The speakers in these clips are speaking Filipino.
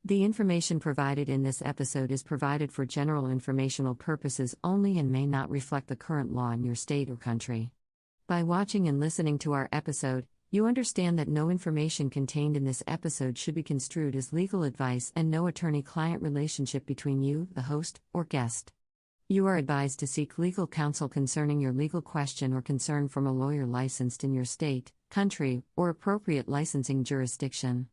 The information provided in this episode is provided for general informational purposes only and may not reflect the current law in your state or country. By watching and listening to our episode, you understand that no information contained in this episode should be construed as legal advice and no attorney-client relationship between you, the host, or guest. You are advised to seek legal counsel concerning your legal question or concern from a lawyer licensed in your state, country, or appropriate licensing jurisdiction.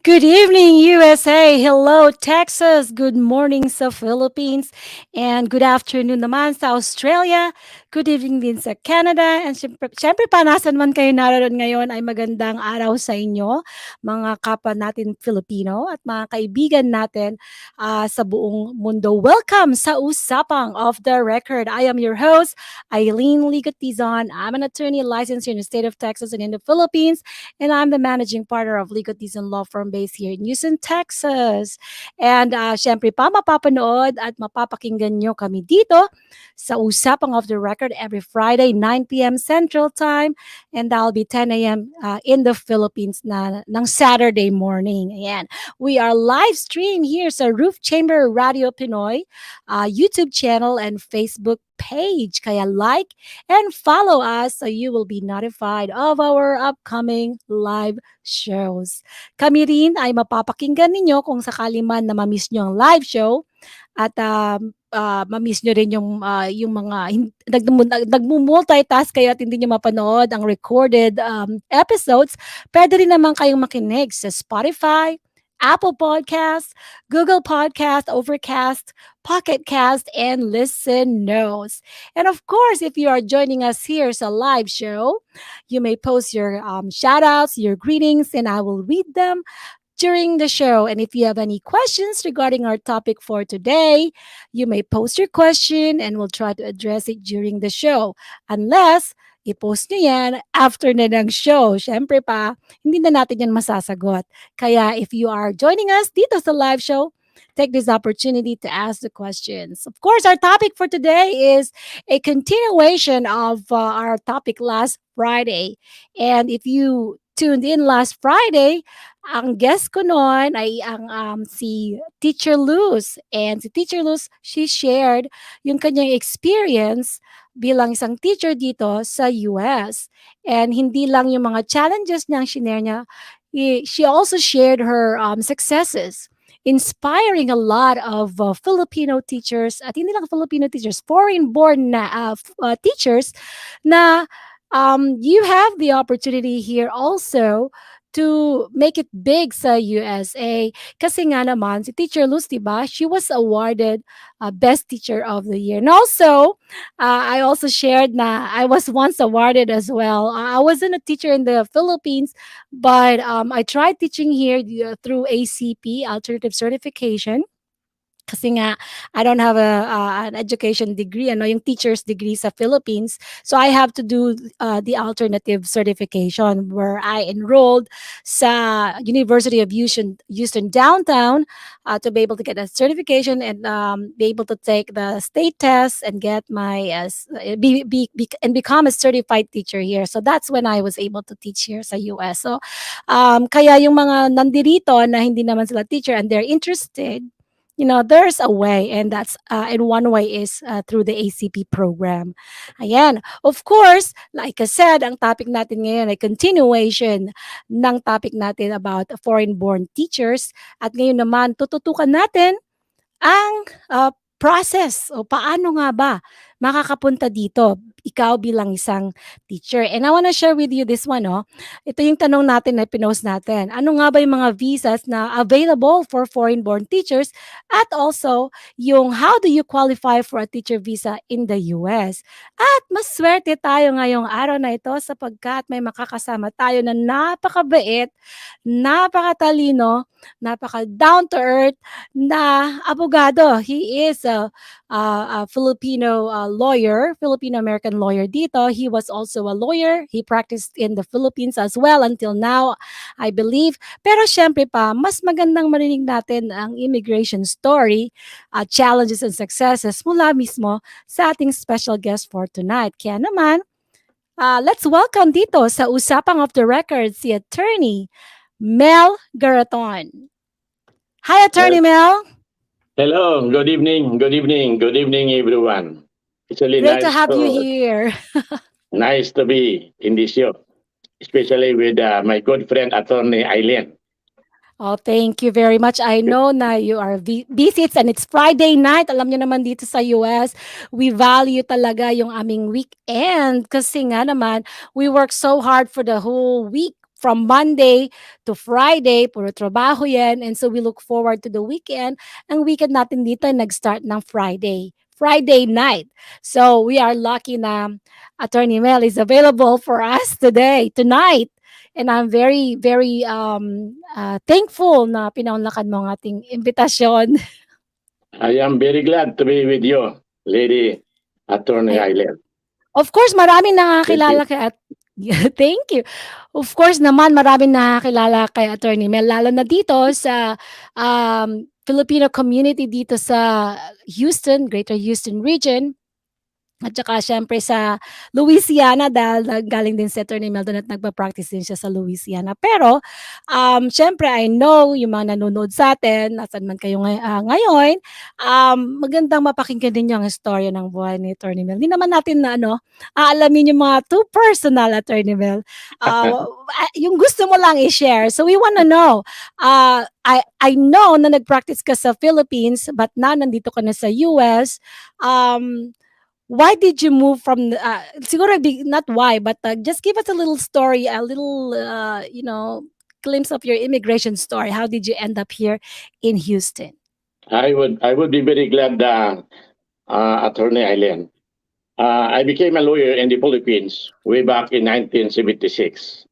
Good evening, USA. Hello, Texas. Good morning sa Philippines. And good afternoon naman sa Australia. Good evening din sa Canada. And syempre pa, nasan man kayo naroon ngayon ay magandang araw sa inyo, mga kapwa natin Filipino at mga kaibigan natin sa buong mundo. Welcome sa Usapang OFF THE RECORD. I am your host, Aileen 𝘞𝘩𝘧𝘰𝘳𝘠. I'm an attorney licensed here in the state of Texas and in the Philippines. And I'm the managing partner of 𝘞𝘧𝘳𝘠 Law Firm based here in Houston, Texas. And syempre pa, mapapanood at mapapakinggan nyo kami dito sa Usapang OFF THE RECORD every Friday, 9 p.m. Central Time. And that'll be 10 a.m. In the Philippines ng Saturday morning. Ayan. We are live stream here sa Roof Chamber Radio Pinoy, YouTube channel and Facebook page. Kaya like and follow us so you will be notified of our upcoming live shows. Kami rin ay mapapakinggan ninyo kung sakali man na ma-miss nyo ang live show at ma-miss nyo rin yung mga nagmumultitask kayo at hindi nyo mapanood ang recorded episodes. Pwede rin naman kayong makinig sa Spotify, Apple Podcasts, Google Podcasts, Overcast, Pocket Cast, and Listen Notes. And of course, if you are joining us here sa live show, you may post your shout-outs, your greetings, and I will read them during the show. And if you have any questions regarding our topic for today, you may post your question and we'll try to address it during the show. Unless i-post nyo yan after na ng show. Syempre pa, hindi na natin yan masasagot. Kaya if you are joining us dito sa live show, take this opportunity to ask the questions. Of course, our topic for today is a continuation of our topic last Friday. And if you tuned in last Friday, ang guest ko noon ay ang si Teacher Luz. And si Teacher Luz, she shared yung kanyang experience bilang isang teacher dito sa US. And hindi lang yung mga challenges niyang shinare niya, she also shared her successes, inspiring a lot of Filipino teachers, at hindi lang Filipino teachers, foreign-born na teachers na you have the opportunity here also to make it big sa USA. Kasi nga naman, si Teacher Luz, diba, she was awarded Best Teacher of the Year. And also, I also shared na I was once awarded as well. I wasn't a teacher in the Philippines, but I tried teaching here through ACP, Alternative Certification. Kasi nga, I don't have an education degree, yung teacher's degree sa Philippines. So I have to do the alternative certification where I enrolled sa University of Houston downtown to be able to get a certification and be able to take the state test and get my and become a certified teacher here. So that's when I was able to teach here sa US. So kaya yung mga nandirito na hindi naman sila teacher and they're interested, there's a way, and that's and one way is through the ACP program. Ayan. Of course, like I said, ang topic natin ngayon ay continuation ng topic natin about foreign-born teachers. At ngayon naman, tututukan natin ang process o paano nga ba makakapunta dito, ikaw bilang isang teacher. And I want to share with you this one. Ito yung tanong natin na pinost natin. Ano nga ba yung mga visas na available for foreign-born teachers? At also, yung how do you qualify for a teacher visa in the US? At mas swerte tayo ngayong araw na ito sapagkat may makakasama tayo na napakabait, napakatalino, napaka-down-to-earth na abogado. He is a Filipino lawyer, Filipino-American lawyer dito. He was also a lawyer. He practiced in the Philippines as well until now, I believe. Pero syempre pa, mas magandang marinig natin ang immigration story, challenges and successes mula mismo sa ating special guest for tonight. Kaya naman, let's welcome dito sa Usapang Off the Record si Attorney Mel Garaton. Hi, Attorney Mel. Hello, good evening, everyone. It's really Great nice to have you here. Nice to be in this show, especially with my good friend, Attorney Aileen. Oh, thank you very much. I know na you are busy and it's Friday night. Alam niyo naman dito sa US, we value talaga yung aming weekend kasi nga naman, we work so hard for the whole week. From Monday to Friday, puro trabaho yan. And so we look forward to the weekend. Ang weekend natin dito ay nag-start ng Friday night. So we are lucky na Attorney Mel is available for us tonight. And I'm very, very thankful na pinaunlakan mo ang ating imbitasyon. I am very glad to be with you, Lady Attorney Aileen. Of course, maraming nakakilala kay thank you. Of course naman, maraming nakakilala kay Attorney Mel, lalo na dito sa Filipino community dito sa Houston, Greater Houston region. At saka syempre sa Louisiana dahil galing din si Attorney Mel doon at nagpa-practice din siya sa Louisiana. Pero syempre I know yung mga nanonood sa atin, nasan man kayo ngayon, magandang mapakinggan din yung istorya ng buhay ni Attorney Mel. Hindi naman natin na aalamin yung mga too personal, Attorney Mel. Yung gusto mo lang i-share. So we wanna know, I know na nag-practice ka sa Philippines but now nandito ka na sa US. Why did you move from siguro not why but just give us a little story, a little glimpse of your immigration story. How did you end up here in Houston? I would be very glad, Attorney Aileen. I became a lawyer in the Philippines way back in 1976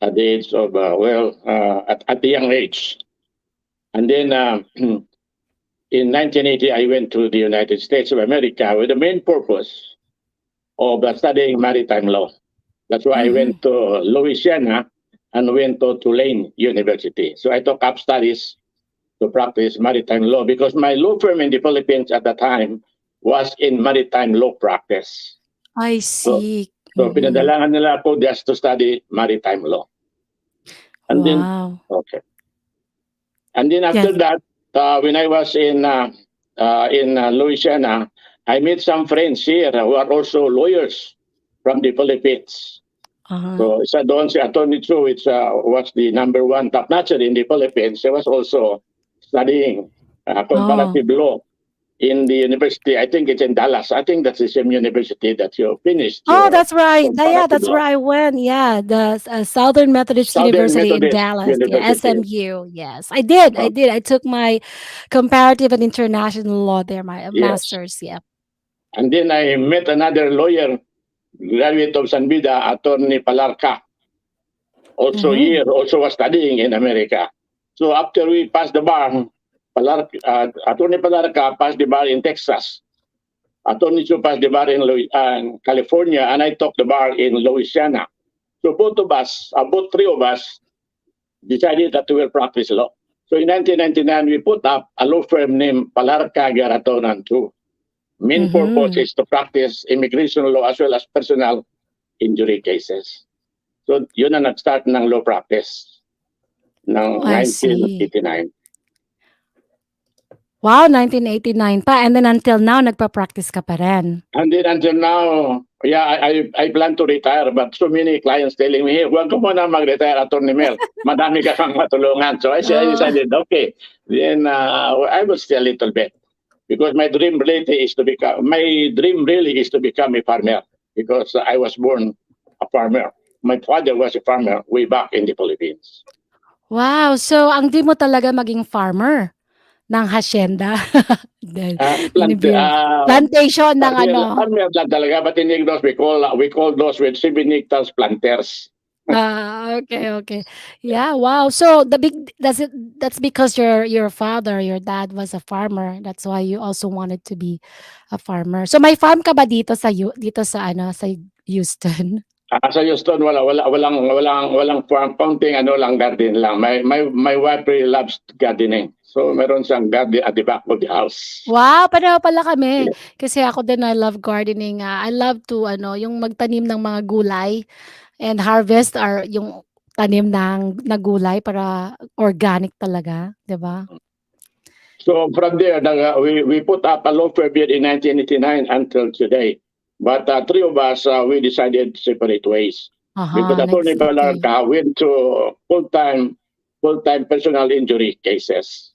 at the age of at the young age, and then in 1980, I went to the United States of America with the main purpose of studying maritime law. That's why I went to Louisiana and went to Tulane University. So I took up studies to practice maritime law because my law firm in the Philippines at the time was in maritime law practice. I see. So pinadalangan nila ako just to study maritime law. And wow. And then after that, when I was in Louisiana, I met some friends here who are also lawyers from the Philippines. So isa doon si Atty. 𝘬𝘬𝘪𝘏, was the #1 top-notcher in the Philippines. He was also studying comparative law in the university. I think it's in Dallas. I think that's the same university that you finished. Oh, that's right. Yeah, that's where I went. Yeah, the Southern Methodist University in Dallas. Yeah, SMU. Yes, I did. I took my comparative and international law there, my master's. Yeah. And then I met another lawyer, graduate of San Beda, Atty. Palarca. Also here, also was studying in America. So after we passed the bar, Atty. Palarca passed the bar in Texas. Atty. 𝘬𝘬𝘪𝘏 passed the bar in California, and I took the bar in Louisiana. So both three of us, decided that we will practice law. So in 1999, we put up a law firm named Palarca, Garaton & Co. Main purpose is to practice immigration law as well as personal injury cases. So yun na nag-start ng law practice ng 1989. Wow, 1989 pa. And then until now, nagpa-practice ka pa rin. And then until now, yeah, I plan to retire, but so many clients telling me, hey, huwag ka muna mag-retire, Atty. Mel. Madami ka pang matulungan. So I decided, okay. Then I will stay a little bit. Because my dream really is to become a farmer. Because I was born a farmer. My father was a farmer way back in the Philippines. Wow, so ang dream mo talaga maging farmer ng hacienda. Plantation ng ano. Farmer talaga, but in English we call those with 7 hectares planters. Okay, okay. Yeah, wow. So that's because your father, your dad was a farmer. That's why you also wanted to be a farmer. So may farm ka ba dito sa ano sa Houston? Sa Houston, walang farm, konting ano lang, garden lang. My wife really loves gardening. So meron siyang garden at the back of the house. Wow, pareho pala kami. Kasi ako din I love gardening. I love to ano, yung magtanim ng mga gulay and harvest yung tanim na gulay para organic talaga, 'di ba? So from there, we put up a law firm here in 1989 until today. But three of us, we decided to separate ways. Because Atty. Okay. Palarca went to full-time personal injury cases.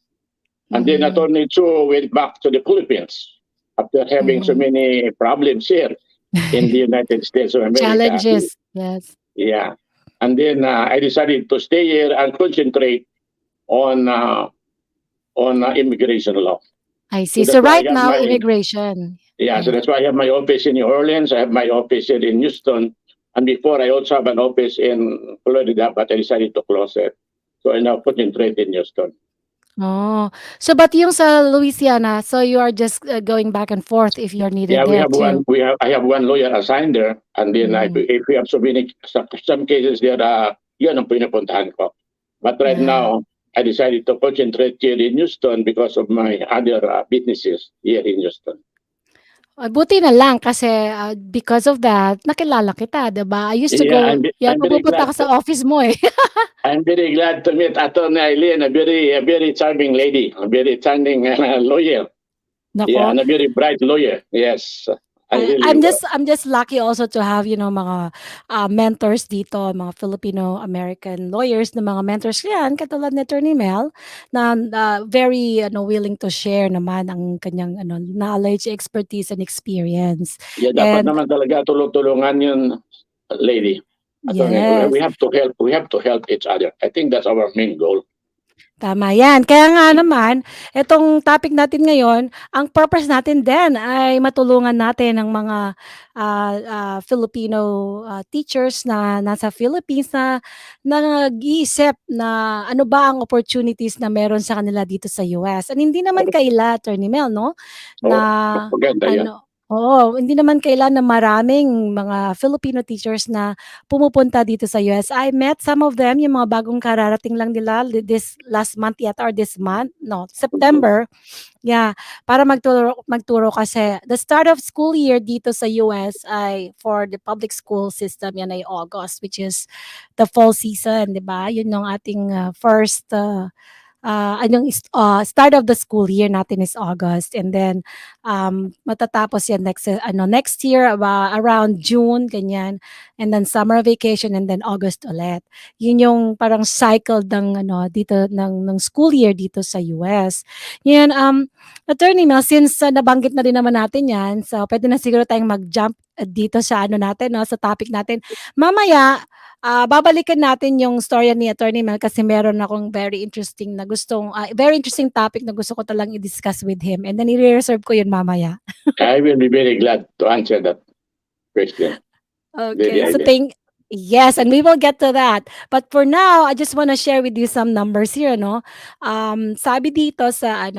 And then Atty. Chu went back to the Philippines after having so many problems here in the United States of America. Challenges, yes. Yeah. And then I decided to stay here and concentrate on immigration law. I see. So right now, immigration. Yeah, so that's why I have my office in New Orleans. I have my office here in Houston. And before, I also have an office in Florida, but I decided to close it. So I now concentrate in Houston. Oh, so but yung sa Louisiana, so you are just going back and forth if you're needed Yeah, there too. I have one lawyer assigned there, and then if we have so many some cases there, yun ang pinupuntahan ko. But right now, I decided to concentrate here in Houston because of my other businesses here in Houston. Buti na lang kasi because of that, nakilala kita, 'di ba? I used to go, pupunta ako sa office mo eh. I'm very glad to meet Atty. Aileen, a very charming lady, a very charming lawyer. Nako. Yeah, and a very bright lawyer. Yes. I'm just lucky also to have mga mentors dito, mga Filipino American lawyers na mga mentors yan katulad ni Atty. Mel na very willing to share naman ang kanyang knowledge, expertise and experience. Yeah, dapat naman talaga tulungan yun, lady. Yes. We have to help each other. I think that's our main goal. Tama yan. Kaya nga naman, itong topic natin ngayon, ang purpose natin din ay matulungan natin ang mga Filipino teachers na nasa Philippines na nag-iisip na ano ba ang opportunities na meron sa kanila dito sa US. And hindi naman kaila, Atty. Mel, no? Na hindi naman kailan na maraming mga Filipino teachers na pumupunta dito sa US. I met some of them, yung mga bagong kararating lang nila this last month yata or this month, no, September. Yeah, para magturo kasi the start of school year dito sa US ay for the public school system yan ay August, which is the fall season, 'di ba? Yun yung ating first start of the school year natin is August, and then matatapos yan next year around June ganyan, and then summer vacation, and then August ulit. Yun yung parang cycle ng dito ng school year dito sa US. Yan, Attorney Mel, since nabanggit na rin naman natin yan, so pwede na siguro tayong mag-jump dito sa natin, no, sa topic natin. Mamaya babalikan natin yung storya ni Atty. Mel kasi meron akong very interesting topic na gusto ko talang i-discuss with him, and then i-reserve ko yun mamaya. I will be very glad to answer that question. Okay, so yes, and we will get to that. But for now, I just want to share with you some numbers here, no? Sabi dito sa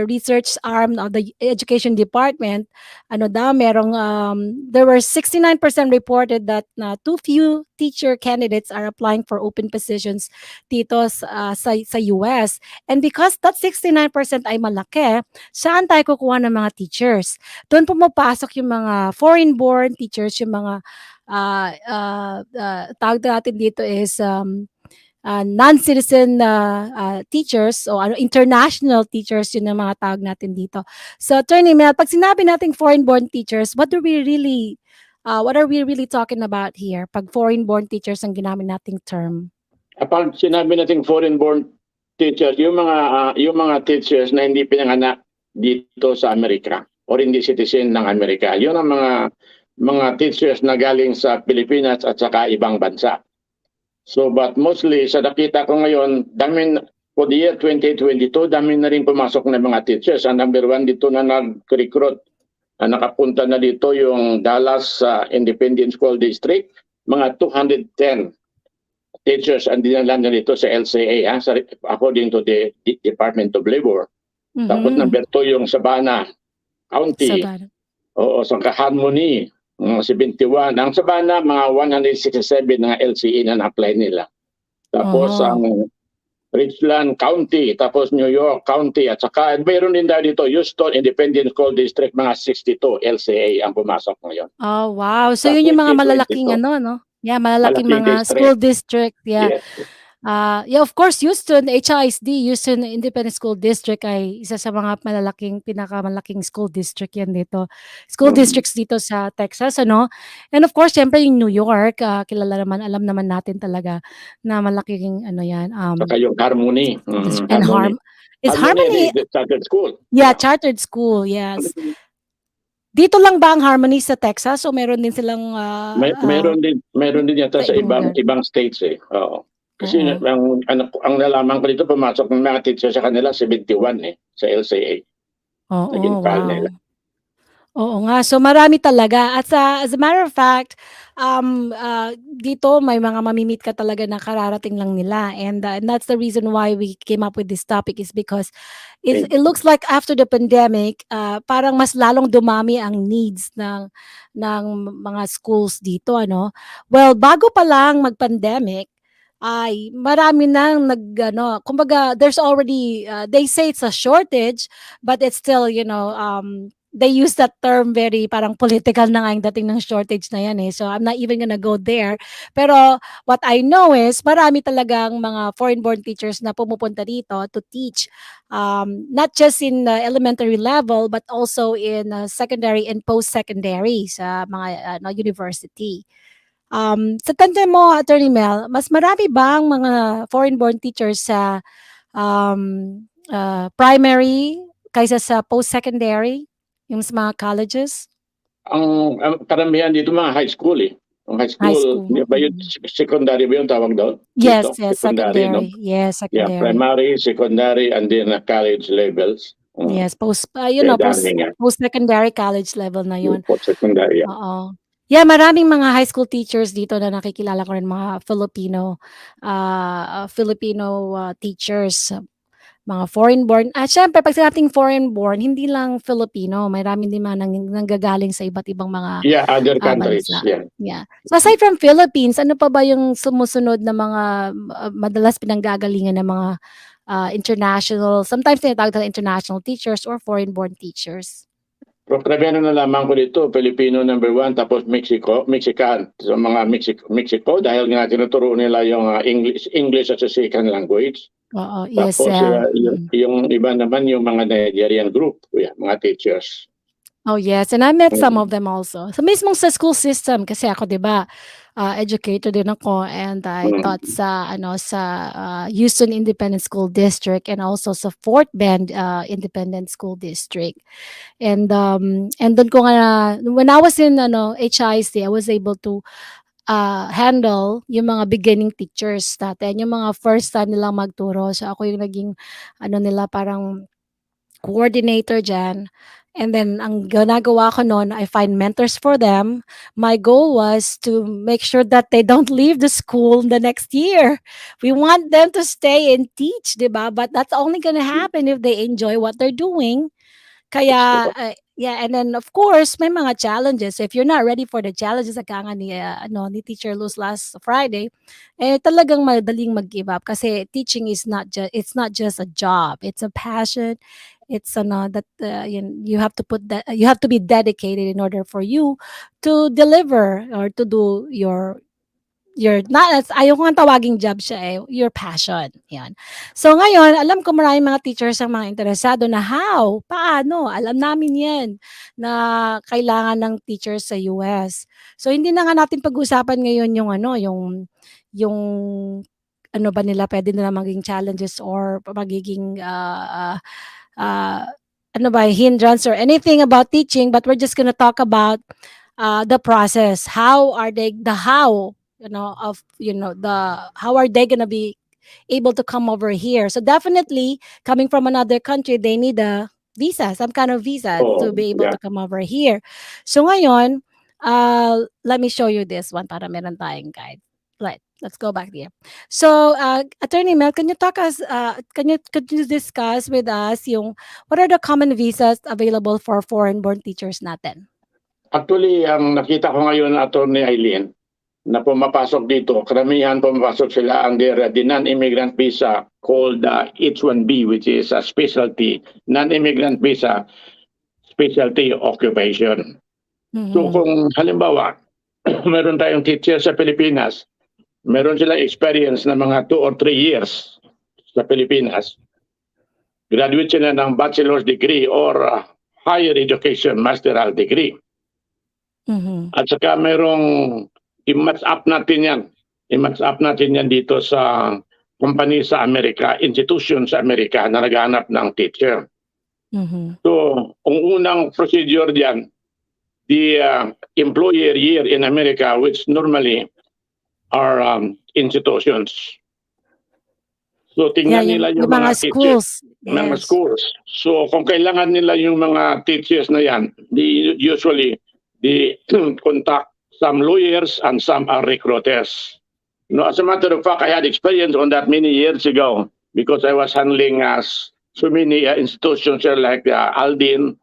research arm of the Education Department, there were 69% reported that too few teacher candidates are applying for open positions dito sa US. And because that 69% ay malaki, saan tayo kukuha ng mga teachers? Doon pumapasok yung mga foreign-born teachers, yung mga tawag natin dito is non-citizen teachers o international teachers, yun ang mga tawag natin dito. So Attorney Mel, pag sinabi nating foreign-born teachers, what are we really talking about here? Pag foreign-born teachers ang ginamit nating term. Pag sinabi nating foreign-born teachers, yung mga teachers na hindi pinanganak dito sa Amerika or hindi citizen ng Amerika, yun ang mga teachers na galing sa Pilipinas at saka ibang bansa. So, but mostly, sa nakita ko ngayon, for the year 2022, dami na rin pumasok na mga teachers. Ang number one dito na nag-recruit, nakapunta na dito yung Dallas Independent School District, mga 210 teachers ang dinala nito sa LCA, according to the Department of Labor. Tapos number 2 yung Sabana County. Sabana. Oo, sa Harmony, 71. Ang Sabana, mga 167 na LCA na na-apply nila. Tapos ang Richland County, tapos New York County, at saka mayroon din dito Houston Independent School District, mga 62 LCA ang pumasok ngayon. Oh, wow. So yun yung mga malalaking no? Yeah, malalaking mga school district. Yeah. Yes. Yeah, of course, Houston Independent School District ay isa sa mga pinakamalaking school district yan dito. School districts dito sa Texas, ano? And of course, syempre yung New York, kilala naman, alam naman natin talaga na malaking yan. Saka yung Harmony. And Is Harmony? Chartered school. Yeah, chartered school, yes. Dito lang ba ang Harmony sa Texas o meron din silang meron din yata sa ibang states eh. Oo. Kasi ang nalaman ko dito, pumasok ng mga teacher sa kanila 71 sa LCA. Oo, wow. Nila. Oo nga, so marami talaga. At as a matter of fact, dito may mga mamimit ka talaga na kararating lang nila, and that's the reason why we came up with this topic, is because it looks like after the pandemic, parang mas lalong dumami ang needs ng mga schools dito, ano. Well, bago pa lang mag-pandemic, ay marami nang kumbaga there's already they say it's a shortage, but it's still they use that term very parang political na nga yung dating ng shortage na yan eh. So I'm not even gonna go there. Pero what I know is marami talagang mga foreign-born teachers na pumupunta dito to teach, not just in elementary level but also in secondary and post-secondary sa mga university. Sa tanda mo, Attorney Mel, mas marami bang mga foreign-born teachers sa primary kaysa sa post-secondary, yung sa mga colleges? Ang karamihan dito mga high school eh. Ang high school. Ba yun, secondary ba yung tawag doon? Yes, secondary. No? Yes, secondary. Yeah, primary, secondary, and then college levels. Yes, post-secondary college level na yun. Post-secondary, yeah. Oo. Yeah, maraming mga high school teachers dito na nakikilala ko rin, mga Filipino teachers, mga foreign-born. At syempre, pag sinabing foreign-born, hindi lang Filipino, marami din mga nanggagaling sa iba't ibang mga other countries. Yeah. So aside from Philippines, ano pa ba yung sumusunod na mga madalas pinanggagalingan ng mga international, sometimes tinatawag na international teachers or foreign-born teachers? Karamihan na nalaman ko dito, Filipino number 1, tapos Mexican. So mga Mexico, dahil nga tinuturo nila yung English as a second language. Yes. Tapos yung iba naman yung mga Nigerian group, mga teachers. Oh yes, and I met some of them also. So mismong sa school system, kasi ako 'di ba, educator din ako, and I taught sa Houston Independent School District and also sa Fort Bend Independent School District. And doon ko nga, when I was in HIC, I was able to handle yung mga beginning teachers natin, yung mga first time nilang magturo. So ako yung naging nila parang coordinator dyan. And then ang ginagawa ko noon, I find mentors for them. My goal was to make sure that they don't leave the school the next year. We want them to stay and teach, diba? But that's only gonna happen if they enjoy what they're doing. Kaya, and then of course, may mga challenges. If you're not ready for the challenges, aka nga ni Teacher Luz last Friday, talagang madaling mag-give up. Kasi teaching is it's not just a job. It's a passion. It's you have to be dedicated in order for you to deliver or to do your ayaw ko nga tawaging job siya your passion. Yan. So ngayon, alam ko maraming mga teachers ang mga interesado na paano, alam namin yan na kailangan ng teachers sa US. So hindi na nga natin pag-usapan ngayon yung ano ba nila, pwede nila maging challenges or magiging hindrance or anything about teaching, but we're just gonna talk about the process. How are they how are they gonna be able to come over here? So definitely, coming from another country, they need a visa, some kind of visa to be able to come over here. So ngayon, let me show you this one para meron tayong guide. Let's go back there. So, Attorney Mel, can you could you discuss with us what are the common visas available for foreign-born teachers natin? Actually, ang nakita ko ngayon, Atty. Aileen, na pumapasok dito, karamihan pumapasok sila under the non-immigrant visa called H-1B, which is a specialty, non-immigrant visa, specialty occupation. So kung halimbawa, meron tayong teacher sa Pilipinas, meron silang experience na mga 2 or 3 years sa Pilipinas, graduate sila ng bachelor's degree or higher education masteral degree. At saka merong i-match up natin yan. I-match up natin yan dito sa company sa Amerika, institution sa Amerika na naghahanap ng teacher. So, ang unang procedure diyan, the employer year in America, which normally are institutions. So, tingnan nila yung mga schools. Mga schools. So, kung kailangan nila yung mga teachers na yan, usually, they contact some lawyers and some are recruiters. No, as a matter of fact, I had experience on that many years ago because I was handling so many institutions like Aldin,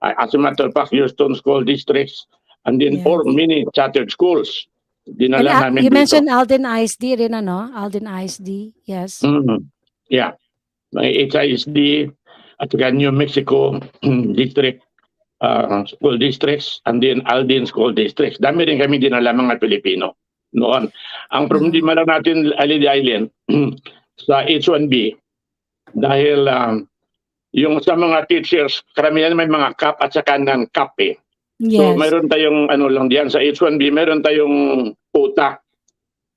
as a matter of fact, Houston School Districts, and then or many chartered schools. Dinala namin you dito. mentioned Aldin ISD rin, ano? Aldin ISD, yes. Yeah. May HISD at New Mexico District School Districts and then Aldin School Districts. Dami rin kami dinala mga Pilipino noon. Ang problema lang natin, Aileen, sa H-1B, dahil yung sa mga teachers, karamihan may mga cap at saka non-cap eh. So mayroon tayong lang diyan sa H-1B, mayroon tayong quota.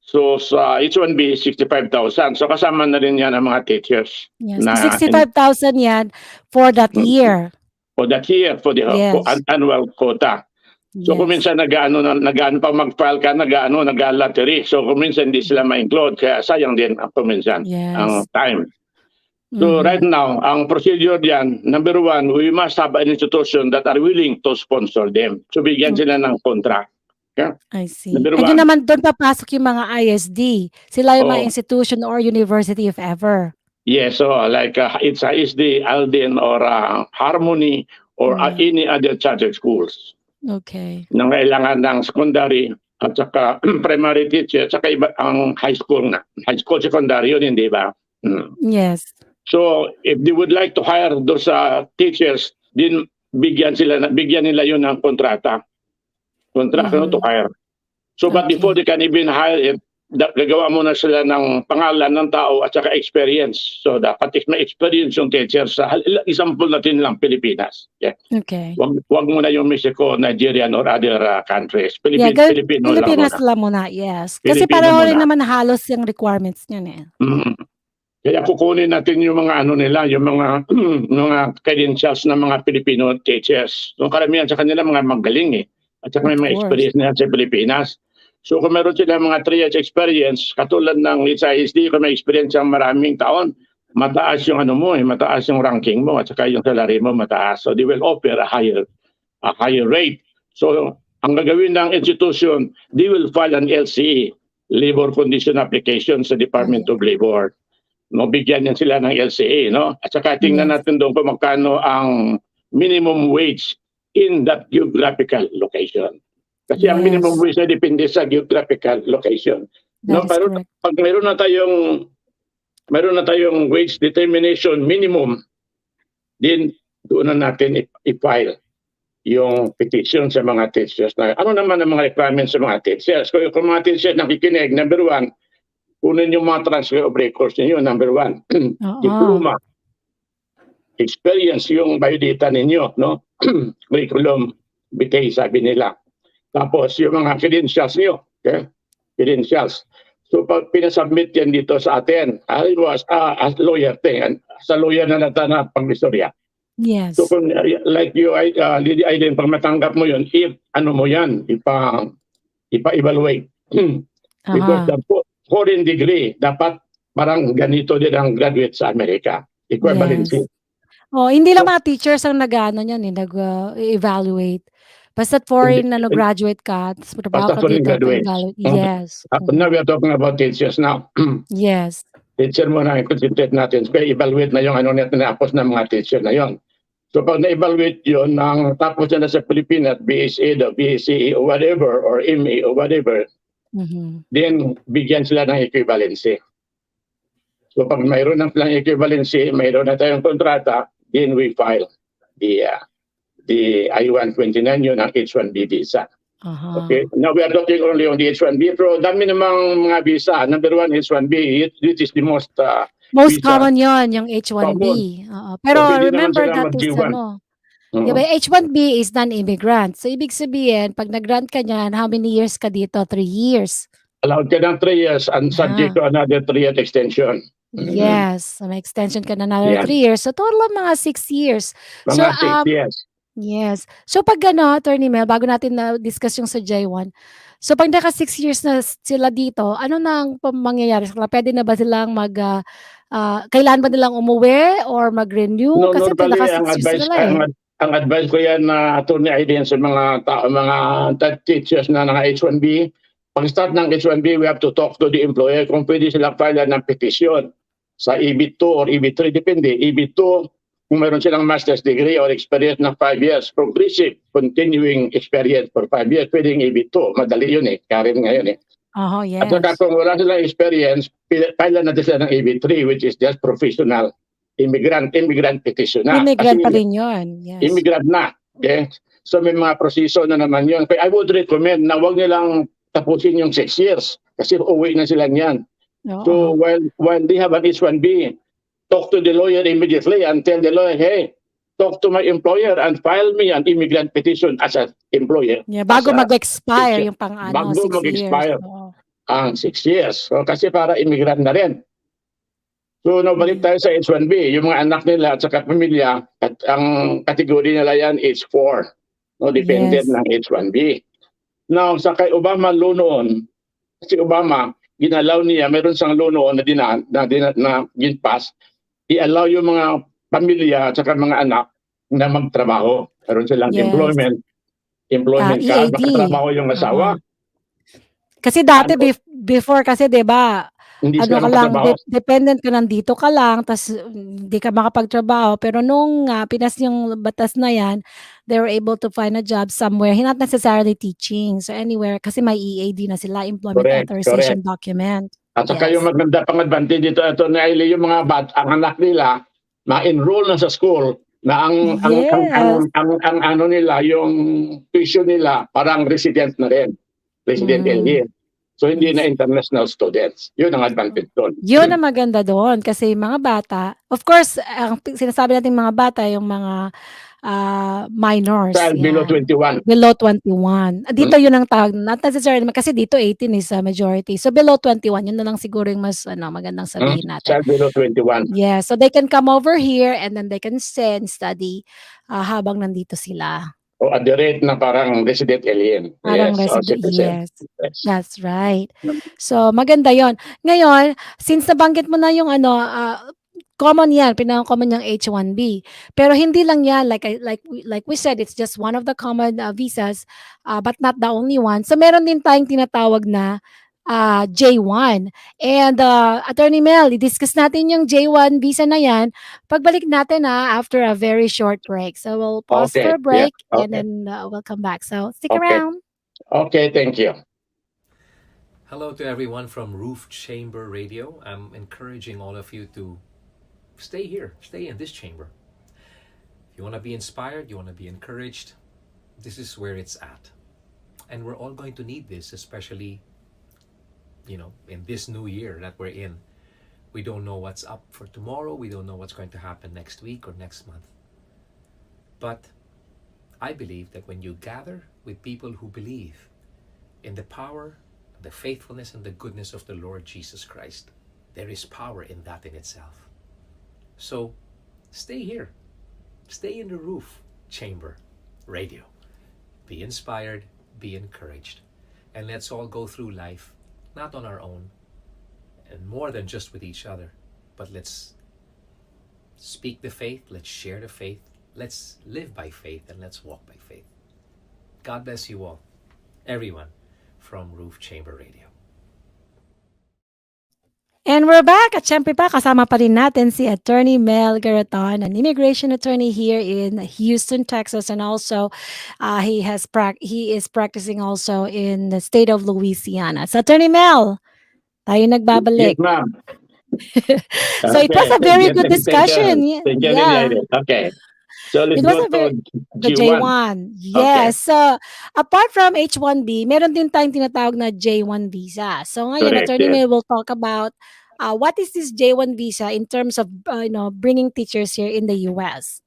So sa H-1B 65,000. So kasama na rin yan ang mga teachers. Yes. 65,000 yan for that year. For that year, for the annual quota. So kung minsan nag-ano pa mag-file ka, nag-lottery. So kung minsan hindi sila ma-include, kaya sayang din kung minsan ang time. So right now, ang procedure diyan, number 1, we must have an institution that are willing to sponsor them. So bigyan sila ng contract. Okay? I see. And yun naman, doon papasok yung mga ISD. Sila yung mga institution or university if ever. Yes, so like it's ISD, Aldin, or Harmony, or any other chartered schools. Okay. Nang kailangan ng secondary at saka primary teacher, at saka iba ang high school na. High school, secondary yun, hindi ba? Yes. So, if they would like to hire those teachers, din bigyan nila yun ng kontrata. Kontrata to hire. So, but before they can even hire it, gagawa muna sila ng pangalan ng tao at saka experience. So, dapat may experience yung teacher sa example natin lang, Pilipinas. Yeah. Okay. Wag muna yung Mexico, Nigerian, or other countries. Pilipinas lang muna, yes. Kasi pareho rin naman halos yung requirements niyan eh. Kaya kukunin natin yung mga nila, yung mga credentials ng mga Filipino teachers. So karamihan sa kanila mga magaling eh. At saka may mga experience na sa Pilipinas. So kung meron sila mga 3 years experience, katulad ng HISD, kung may experience ang maraming taon, mataas yung mataas yung ranking mo at saka yung salary mo mataas. So they will offer a higher rate. So ang gagawin ng institution, they will file an LCA, Labor Condition Application sa Department of Labor. No, bigyan yan sila ng LCA, no? At saka tingnan natin doon kung magkano ang minimum wage in that geographical location. Kasi ang minimum wage na depende sa geographical location. No, pero pag meron na tayong wage determination minimum, din doon na natin i-file yung petition sa mga teachers. Na, ano naman ang mga requirements sa mga teachers? Kung mga teachers nakikinig, number 1, kunin yung mga transfer of records ninyo, number 1. Diploma. Experience yung biodata ninyo, no? Curriculum vitae, sabi nila. Tapos yung mga credentials niyo, okay? Credentials. So pag pinasubmit yan dito sa atin, I was as lawyer, sa lawyer na natanap pang-istorya. Yes. So kung like you, Lady Aileen, pag matanggap mo yun, ipa-evaluate. Because the foreign degree, dapat parang ganito din ang graduate sa Amerika. Equivalency. Hindi lang mga teachers ang nag-evaluate. Basta't foreign graduate ka, tapos trabaho Basta ka foreign dito, graduates. evaluate. Yes. Now we are talking about teachers now. Yes. Teacher muna ang concentrate natin. Kaya evaluate na yung na-apos ng mga teacher na yon. So pag na-evaluate yun, tapos na sa Pilipinas, BSA, BSc or whatever, or MA or whatever, then bigyan sila ng equivalency. So pag mayroon ng silang equivalency, mayroon na tayong kontrata, then we file the I-129 yun, ang H-1B visa. Okay, now we are talking only on the H-1B, pero dami namang mga visa. Number one, H-1B, it is the most Most visa. common yon yung H-1B. Pero So, remember naman that is mag-G1. Diba, H-1B is non-immigrant. So, ibig sabihin, pag nag-grant ka niyan, how many years ka dito? 3 years. Allowed ka ng 3 years and subject to another 3-year extension. Yes. So, may extension ka na another 3 years. So, total of mga 6 years. Mga 6 years. Yes. So, pag Attorney Mel, bago natin na-discuss yung sa J1, so pag naka 6 years na sila dito, ano na ang mangyayari? Pwede na ba silang kailan ba nilang umuwi or mag-renew? No, Kasi normally, naka 6 years sila ang advice ko yan na Atty. Aileen sa mga teachers na naka H-1B, pag start ng H-1B, we have to talk to the employer kung pwede silang file ng petition sa EB2 or EB3, depende. EB2, kung meron silang master's degree or experience ng 5 years, progressive, continuing experience for 5 years, pwedeng EB2. Madali yun karin ngayon yes. At saka kung wala silang experience, file natin sila ng EB3, which is just professional immigrant petition na. Immigrant pa rin yun. Yes. Immigrant na. Okay? So may mga proseso na naman yun. Kaya I would recommend na huwag nilang tapusin yung 6 years kasi uwi na sila niyan. So while they have an H-1B, talk to the lawyer immediately and tell the lawyer, hey, talk to my employer and file me an immigrant petition as an employer. Yeah, bago mag-expire yung pang-ano, 6 years. Bago mag-expire ang 6 years. So, kasi para immigrant na rin. So, nabalik tayo sa H-1B. Yung mga anak nila at saka pamilya, at ang kategory nila yan is 4. No, dependent ng H-1B. Now, sa kay Obama law noon, si Obama, ginalaw niya, meron siyang law noon na ginpass, i-allow yung mga pamilya at saka mga anak na magtrabaho. Meron silang employment card, makatrabaho yung asawa. Kasi dati, before kasi, diba, hindi ka lang, dependent ka nandito ka lang, tas hindi ka makapagtrabaho. Pero nung pinas yung batas na yan, they were able to find a job somewhere, not necessarily teaching, so anywhere, kasi may EAD na sila, Employment Authorization Document. At saka yung maganda pang advantage dito, Atty. Aileen, yung mga ang anak nila, ma-enroll na sa school, na ang ano nila, yung tuition nila, parang resident na rin. Resident alien. So, hindi na international students. Yun ang advantage doon. Yun ang maganda doon. Kasi mga bata, of course, ang sinasabi natin mga bata, yung mga minors. Child below 21. Below 21. Dito yun ang tawag. Not necessarily, kasi dito 18 is a majority. So, below 21, yun na lang siguro yung mas magandang sabihin natin. Child below 21. Yeah, so they can come over here and then they can stay and study habang nandito sila. O at the rate na parang resident alien. Parang resident, yes. That's right. So, maganda yon. Ngayon, since nabanggit mo na yung common yan, pinaka-common yung H-1B. Pero hindi lang yan, like we said, it's just one of the common visas, but not the only one. So, meron din tayong tinatawag na J1. And Attorney Mel, i-discuss natin yung J1 visa na yan. Pagbalik natin after a very short break. So we'll pause for a break and then we'll come back. So stick around. Okay, thank you. Hello to everyone from Roof Chamber Radio. I'm encouraging all of you to stay here, stay in this chamber. If you want to be inspired, you want to be encouraged, this is where it's at. And we're all going to need this, especially in this new year that we're in. We don't know what's up for tomorrow. We don't know what's going to happen next week or next month. But I believe that when you gather with people who believe in the power, the faithfulness, and the goodness of the Lord Jesus Christ, there is power in that in itself. So stay here. Stay in the Roof Chamber Radio. Be inspired, be encouraged, and let's all go through life not on our own, and more than just with each other, but let's speak the faith, let's share the faith, let's live by faith, and let's walk by faith. God bless you all, everyone from Roof Chamber Radio. And we're back. At syempre pa, kasama pa rin natin si Attorney Mel Garaton, an immigration attorney here in Houston, Texas. And also, he is practicing also in the state of Louisiana. So Attorney Mel, tayo Yes, nagbabalik. ma'am. So it was a very good discussion. Thank you, Yeah. Okay. So let's It was go a very to the G1. J1. Okay. Yes. So, apart from H1B, meron din tayong tinatawag na J1 visa. So, ngayon, Correct, Attorney yes. May will talk about what is this J1 visa in terms of, bringing teachers here in the U.S.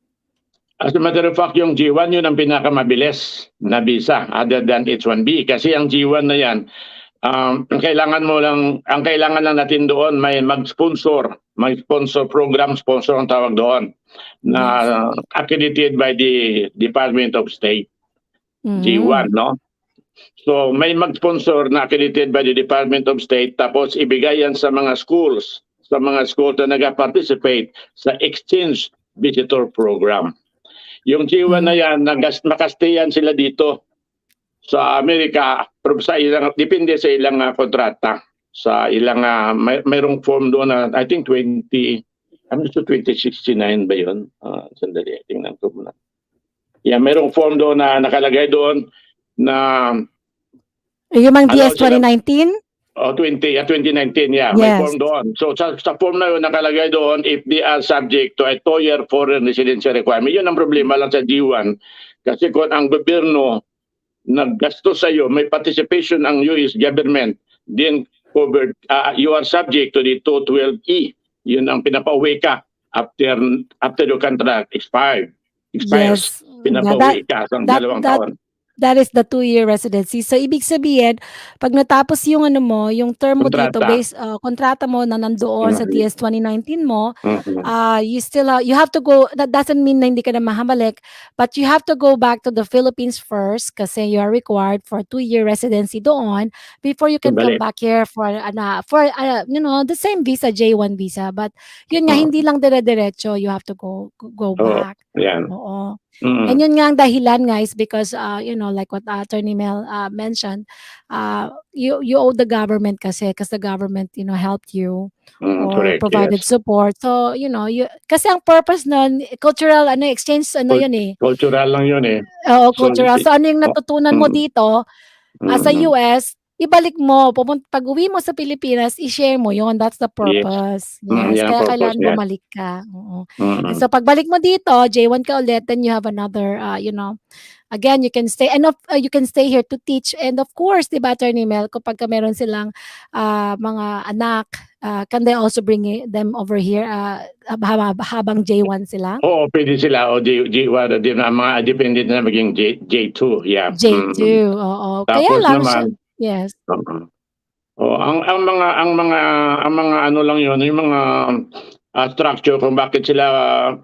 As a matter of fact, yung G1 yun ang pinakamabilis na visa other than H1B. Kasi ang G1 na yan, ang kailangan lang natin doon may mag-sponsor, may sponsor program, sponsor ang tawag doon na accredited by the Department of State. G1, no? So may mag-sponsor na accredited by the Department of State, tapos ibigay yan sa mga schools na nag-participate sa exchange visitor program. Yung G1 na yan, makastayan sila dito sa Amerika, depende sa ilang kontrata. Sa ilang, mayroong form doon na, I think 2069 ba yun? Sandali, tingnan ko muna. Yeah, mayroong form doon na nakalagay doon na... Yung mang DS 2019? 2019, yeah. May form doon. So sa form na yun, nakalagay doon, if they are subject to a 2-year foreign residency requirement. Yun ang problema lang sa G1. Kasi kung ang gobyerno naggastos sa iyo, may participation ang US government, then covered, you are subject to the 212E. Yun ang pinapauwi ka after your contract expires. Yes. Pinapauwi ka sa 2 taon. That is the 2-year residency. So, ibig sabihin, pag natapos yung yung term mo dito, kontrata mo na nandoon sa TS 2019 mo, you have to go, that doesn't mean na hindi ka na mahabalik, but you have to go back to the Philippines first kasi you are required for 2-year residency doon before you can come back here for the same visa, J1 visa. But yun nga, hindi lang dire-diretso, you have to go back. Yan. Oo. And yun nga ang dahilan, guys, because like what Attorney Mel mentioned, you owe the government kasi because the government helped you or correct, provided yes. support. So kasi ang purpose nun, cultural exchange yun eh. Cultural lang yun eh. Oo, cultural. So ano yung natutunan mo dito sa US, ibalik mo, pag uwi mo sa Pilipinas, i-share mo yon. That's the purpose. Yes. Kaya kailangan bumalik ka. And so pagbalik mo dito, J1 ka ulit, then you have another, again, you can stay, and you can stay here to teach. And of course, diba, Attorney Mel, kapag meron silang mga anak, can they also bring them over here habang J1 sila? Oo, pwede sila. O J1, mga dependent na maging J2. Yeah. J2, oo. Tapos Kaya lang naman, yes. ang mga ano lang yun, yung mga structure kung bakit sila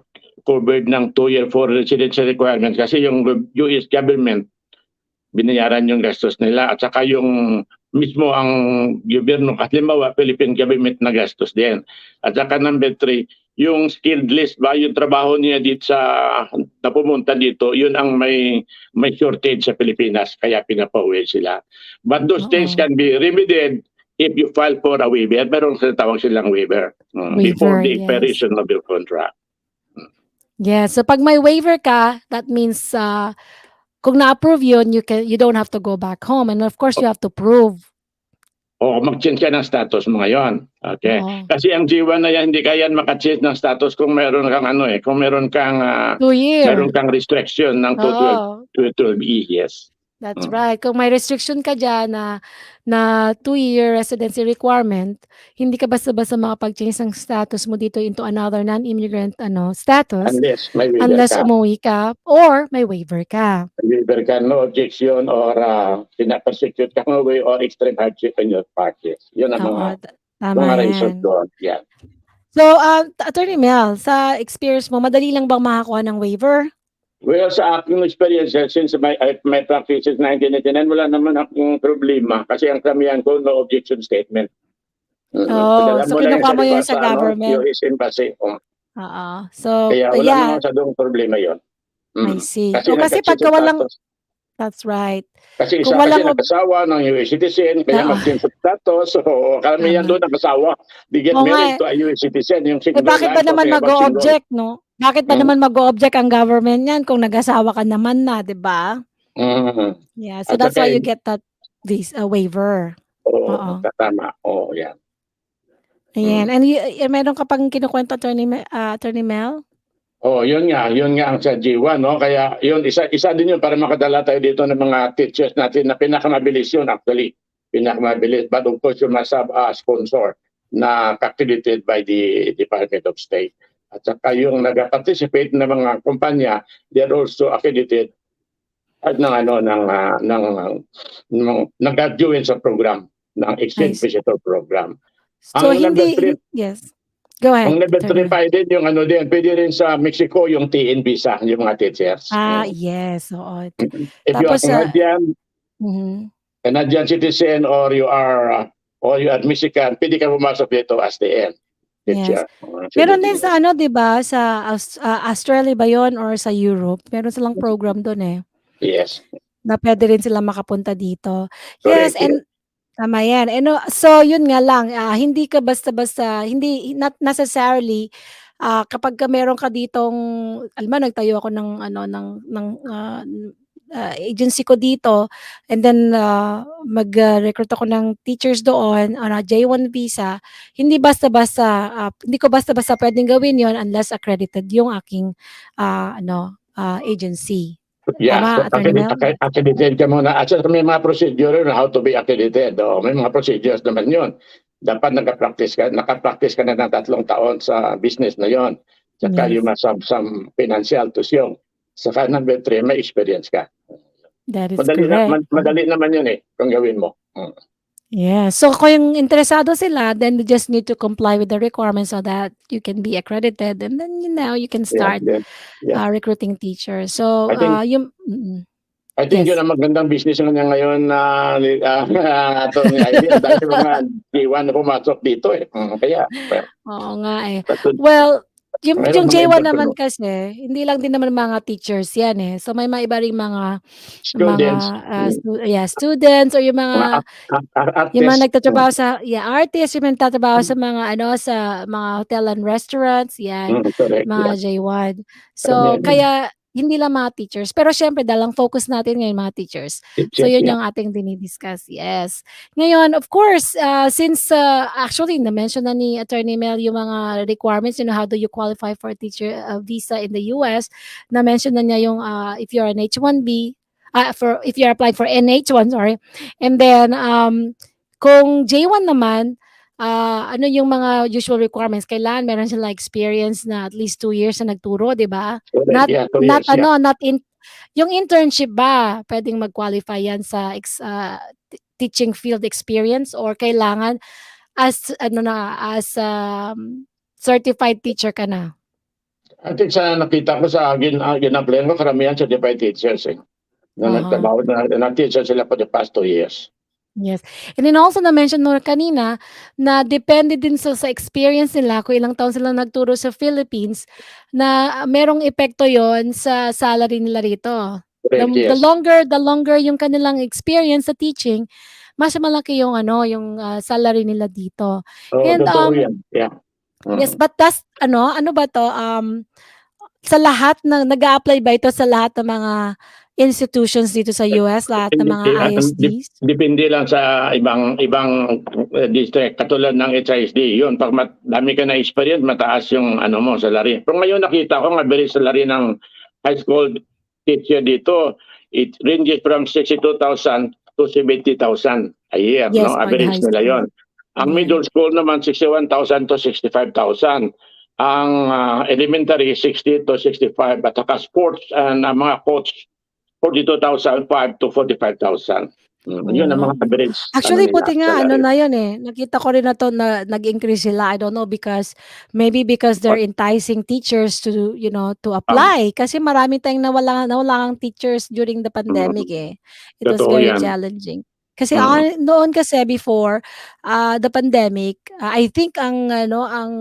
covered ng 2-year foreign residency requirements kasi yung US government binayaran yung gastos nila at saka yung mismo ang gobyerno, halimbawa Philippine government na gastos din. At saka number 3, yung skilled list ba, yung trabaho niya dito na pumunta dito, yun ang may shortage sa Pilipinas, kaya pinapauwi sila. But those things can be remedied if you file for a waiver. Meron tawag silang waiver before the expiration of your contract. Yes, so pag may waiver ka, that means kung na-approve yun, you don't have to go back home. And of course, you have to prove. O mag-change ka ng status mo ngayon. Okay. Kasi ang G1 na yan, hindi ka yan maka-change ng status kung meron kang kung meron kang 2-year. Meron kang restriction ng 212E, yes. That's right. Kung may restriction ka dyan na 2-year residency requirement, hindi ka basta-basta makapag-change ng status mo dito into another non-immigrant status. Unless may waiver unless ka. umuwi ka or may waiver ka. May waiver ka, no objection or pinapersecute ka away or extreme hardship in your practice. Yun ang mga reasons doon. Yeah. So, Attorney Mel, sa experience mo, madali lang bang makakuha ng waiver? Well, sa aking experience, since my practice is 1989, wala naman akong problema kasi ang karamihan ko, no objection statement. So kinukuha mo yun sa government? US Embassy. So, kaya wala naman sa doong problema yun. I see. Kasi pagka walang... That's right. Kasi Kung isa kasi walang nag-asawa ng US citizen, kaya oo, mag-change of status. So, karamihan tama. doon nag-asawa. They get Oo nga, married eh. to a US citizen. Yung Eh, single, bakit ba I'm naman talking about single. mag-o-object 'no? Bakit ba Mm. naman mag-o-object ang government niyan kung nag-asawa ka naman na, 'di ba? Mm. Yeah, so At that's saka, why you get that waiver. oo, Oo. tama. Oo, yan. Ayan, Mm. and meron ka pang kinukuwento Attorney Mel? Oh, yun nga ang sa G1, no? Kaya yun, isa din yun para makadala tayo dito ng mga teachers natin na pinakamabilis yun actually. Pinakamabilis. But of course, you must have a sponsor na accredited by the Department of State. At saka yung nag-participate na mga kumpanya, they're also accredited at nag-graduate sa program ng exchange Nice. visitor program. So Ang number 3, yes. Go ahead, ang level Attorney 3 Mel. pa din yung din, pwede rin sa Mexico yung TN visa, yung mga teachers. Yes, oo. If you are Tapos Canadian citizen or you are Mexican, pwede ka pumasok dito as TN yes. teacher. Meron din sa 'di ba, sa Australia ba 'yon or sa Europe? Meron silang program do'n, eh, Yes, na puwede rin silang makapunta dito. Yes, correct. Yes. and tama 'yan. So yun nga lang, hindi ka basta-basta not necessarily, kapagka meron ka ditong alam mo nagtayo ako ng agency ko dito and then, mag-recruit ako ng teachers doon on a J1 visa, hindi ko basta-basta puwedeng gawin yon unless accredited yung aking, agency. Yeah, Tama, Attorney Mel? accredited ka muna. At saka may mga procedure on how to be accredited. May mga procedures naman yun. Dapat naka-practice ka na ng 3 taon sa business na yon. Saka Yes. you must have some financial tuition. Saka number 3, may experience ka. That is correct. Madali naman yun kung gawin mo. Yeah. So kung interesado sila, then you just need to comply with the requirements so that you can be accredited and then you can start Yeah. recruiting teachers. So I think I think yes. yun ang magandang business na niya ngayon na Atty. Aileen. Dahil mga J1 na pumasok dito Kaya, Oo nga, eh. Well, yung mayroong mga J1 naman entrepreneur. kasi hindi lang din naman mga teachers 'yan, eh. So may mga iba ring mga Students, students or yung mga mga artists. nagtatrabaho sa artists, yung nagtatrabaho sa mga sa mga hotel and restaurants, 'yan, Correct. mga Yeah. J1. So Karamihan yun. kaya hindi lang mga teachers, pero siyempre dahil ang focus natin ngayon mga teachers. So Teachers, yun yeah. yung ating dini-discuss, yes. Ngayon, of course, since actually na-mention na ni Attorney Mel yung mga requirements, how do you qualify for a teacher visa in the US? Na-mention na niya yung if you're an H1B, if you're applying for NH1, sorry. And then kung J1 naman, ano yung mga usual requirements? Kailangan meron sila experience na at least 2 years na nagturo, 'di ba? Correct. Yeah, 2 years, yeah. Yung internship ba, pwedeng mag-qualify yan sa teaching field experience or kailangan as certified teacher ka na? I think sa nakita ko sa gin-applyan ko, karamihan certified teachers na nagtrabaho na teacher sila for the past 2 years. Yes. And then also na-mention mo kanina na depende din sa experience nila kung ilang taon sila nagturo sa Philippines na merong epekto yon sa salary nila rito. Correct, yes. The longer yung kanilang experience sa teaching, mas malaki yung yung salary nila dito. And Totoo yan. Yeah. yes, but that's ano ba to sa lahat ng nag-a-apply ba ito sa lahat ng mga institutions dito sa US, lahat ng mga ISDs? Depende lang sa ibang district katulad ng HISD. Yun, pag dami ka na experience, mataas yung mo salary. Pero ngayon nakita ko ang average salary ng high school teacher dito, it ranges from 62,000 to 70,000 a year, Yes, no? Average nila yon. Ang middle school naman 61,000 to 65,000. Ang elementary 60 to 65 at saka sports and mga coach 42,005 to 45,000. Yun ang mga average. Actually, buti nga na yun nakita ko rin na to na nag-increase sila. I don't know maybe because they're enticing teachers to to apply kasi marami tayong nawalang teachers during the pandemic It was very challenging. Kasi noon kasi before the pandemic, I think ang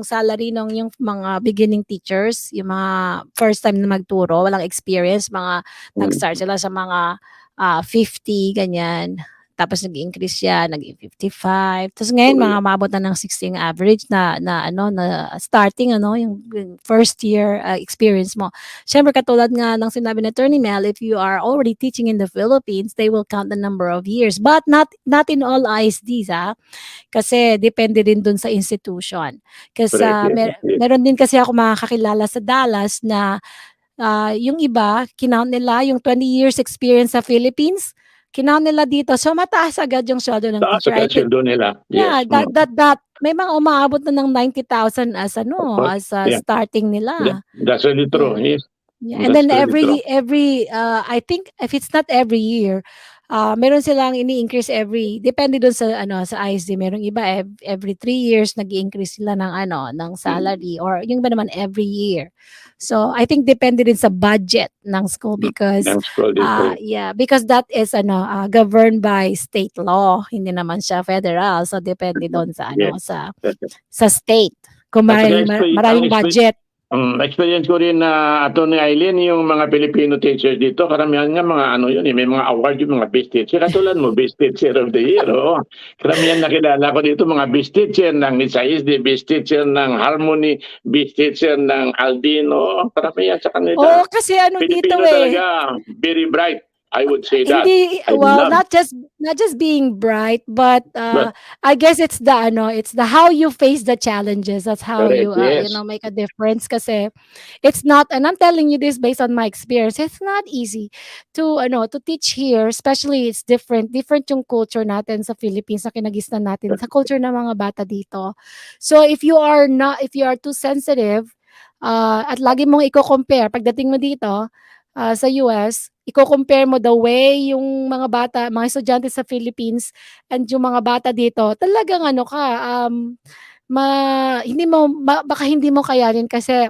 salary ng yung mga beginning teachers, yung mga first time na magturo, walang experience, mga nag-start sila sa mga 50, ganyan. Tapos nag-increase siya, naging 55. Tapos ngayon mga maabot na ng 60 average na starting yung first year experience mo. Siyempre katulad nga ng sinabi ni Attorney Mel, if you are already teaching in the Philippines, they will count the number of years. But not in all ISDs, kasi depende din dun sa institution. Kasi meron din kasi ako mga kakilala sa Dallas na yung iba, kinount nila yung 20 years experience sa Philippines, kinount nila dito. So, mataas agad yung sweldo ng teacher. Taas agad sweldo nila. Yeah, Yes. that may mga umaabot na ng 90,000 as starting nila. That's really true. Yes. Yeah. And then every I think if it's not every year, meron silang ini-increase depende dun sa sa ISD. Merong iba every 3 years nag-i-increase sila ng salary, or yung iba naman every year. So I think depende din sa budget ng school because because that is governed by state law, hindi naman siya federal. So depende doon sa sa state. Kung maraming budget. Experience ko rin na Atty. Aileen, yung mga Filipino teachers dito, karamihan nga mga may mga award yung mga best teacher. Katulad mo, best teacher of the year. Karamihan nakilala ko dito mga best teacher ng ISD, best teacher ng Harmony, best teacher ng Aldino. Karamihan sa kanila. Kasi Filipino dito talaga, very bright. I would say that. Not just being bright, but I guess it's the how you face the challenges. That's how you make a difference. Kasi it's not, and I'm telling you this based on my experience, it's not easy to teach here. Especially it's different yung culture natin sa Philippines na kinagisnan natin sa culture ng mga bata dito. So if you are too sensitive, at lagi mong i-compare pagdating mo dito sa US, i-compare mo the way yung mga bata, mga estudyante sa Philippines and yung mga bata dito, talagang baka hindi mo kayanin kasi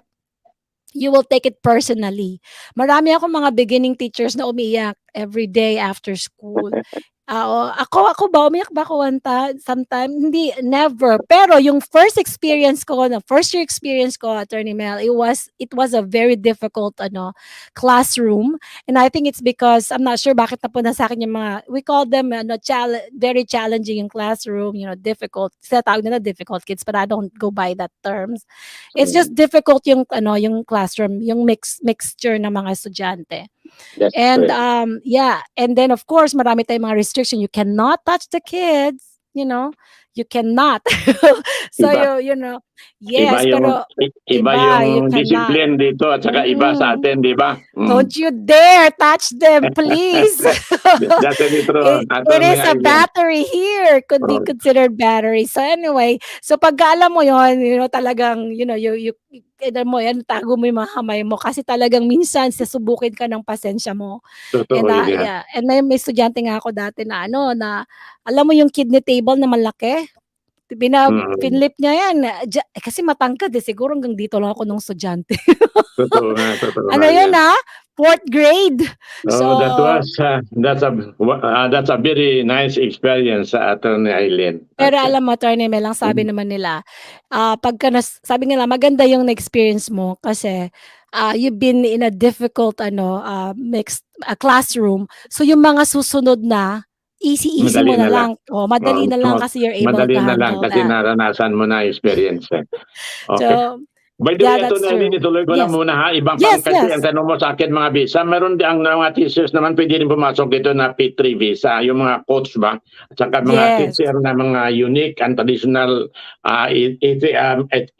you will take it personally. Marami akong mga beginning teachers na umiiyak every day after school. Ako ba? Umiyak ba ako sometime? Hindi, never. Pero yung first year experience ko, Attorney Mel, it was a very difficult classroom. And I think it's because, I'm not sure bakit napuna sa akin yung mga, we call them very challenging yung classroom, difficult. Tawag nila difficult kids, but I don't go by that terms. It's just difficult yung classroom, yung mixture ng mga estudyante. And and then of course marami tayong mga restriction. You cannot touch the kids, you cannot. So yes, iba yung discipline dito at saka iba sa atin, di ba? Don't you dare touch them, please. That's really true. It is a battery here, could be considered battery. So anyway, so pag alam mo yon, talagang you tago mo yung mga kamay mo kasi talagang minsan sasubukin ka ng pasensya mo. Totoo, and may estudyante nga ako dati na na alam mo yung kidney table na malaki, pinlip niya yan kasi matangkad siguro hanggang dito lang ako nung estudyante. Totoo. Yun 4th grade. So that's a very nice experience sa Atty. Aileen. Pero alam mo, Atty. Mel, lang sabi naman nila, sabi nila maganda yung na-experience mo kasi you've been in a difficult mixed classroom. So yung mga susunod na easy mo na lang. Madali na lang kasi you're able to handle that. Madali na lang kasi naranasan mo na experience. Okay. So, by the way, Aileen, ituloy ko lang muna Ibang kasi ang tanong mo sa akin mga visa. Meron din ang mga teachers naman pwede rin pumasok dito na P3 visa. Yung mga coach ba? At saka mga teacher na mga unique and traditional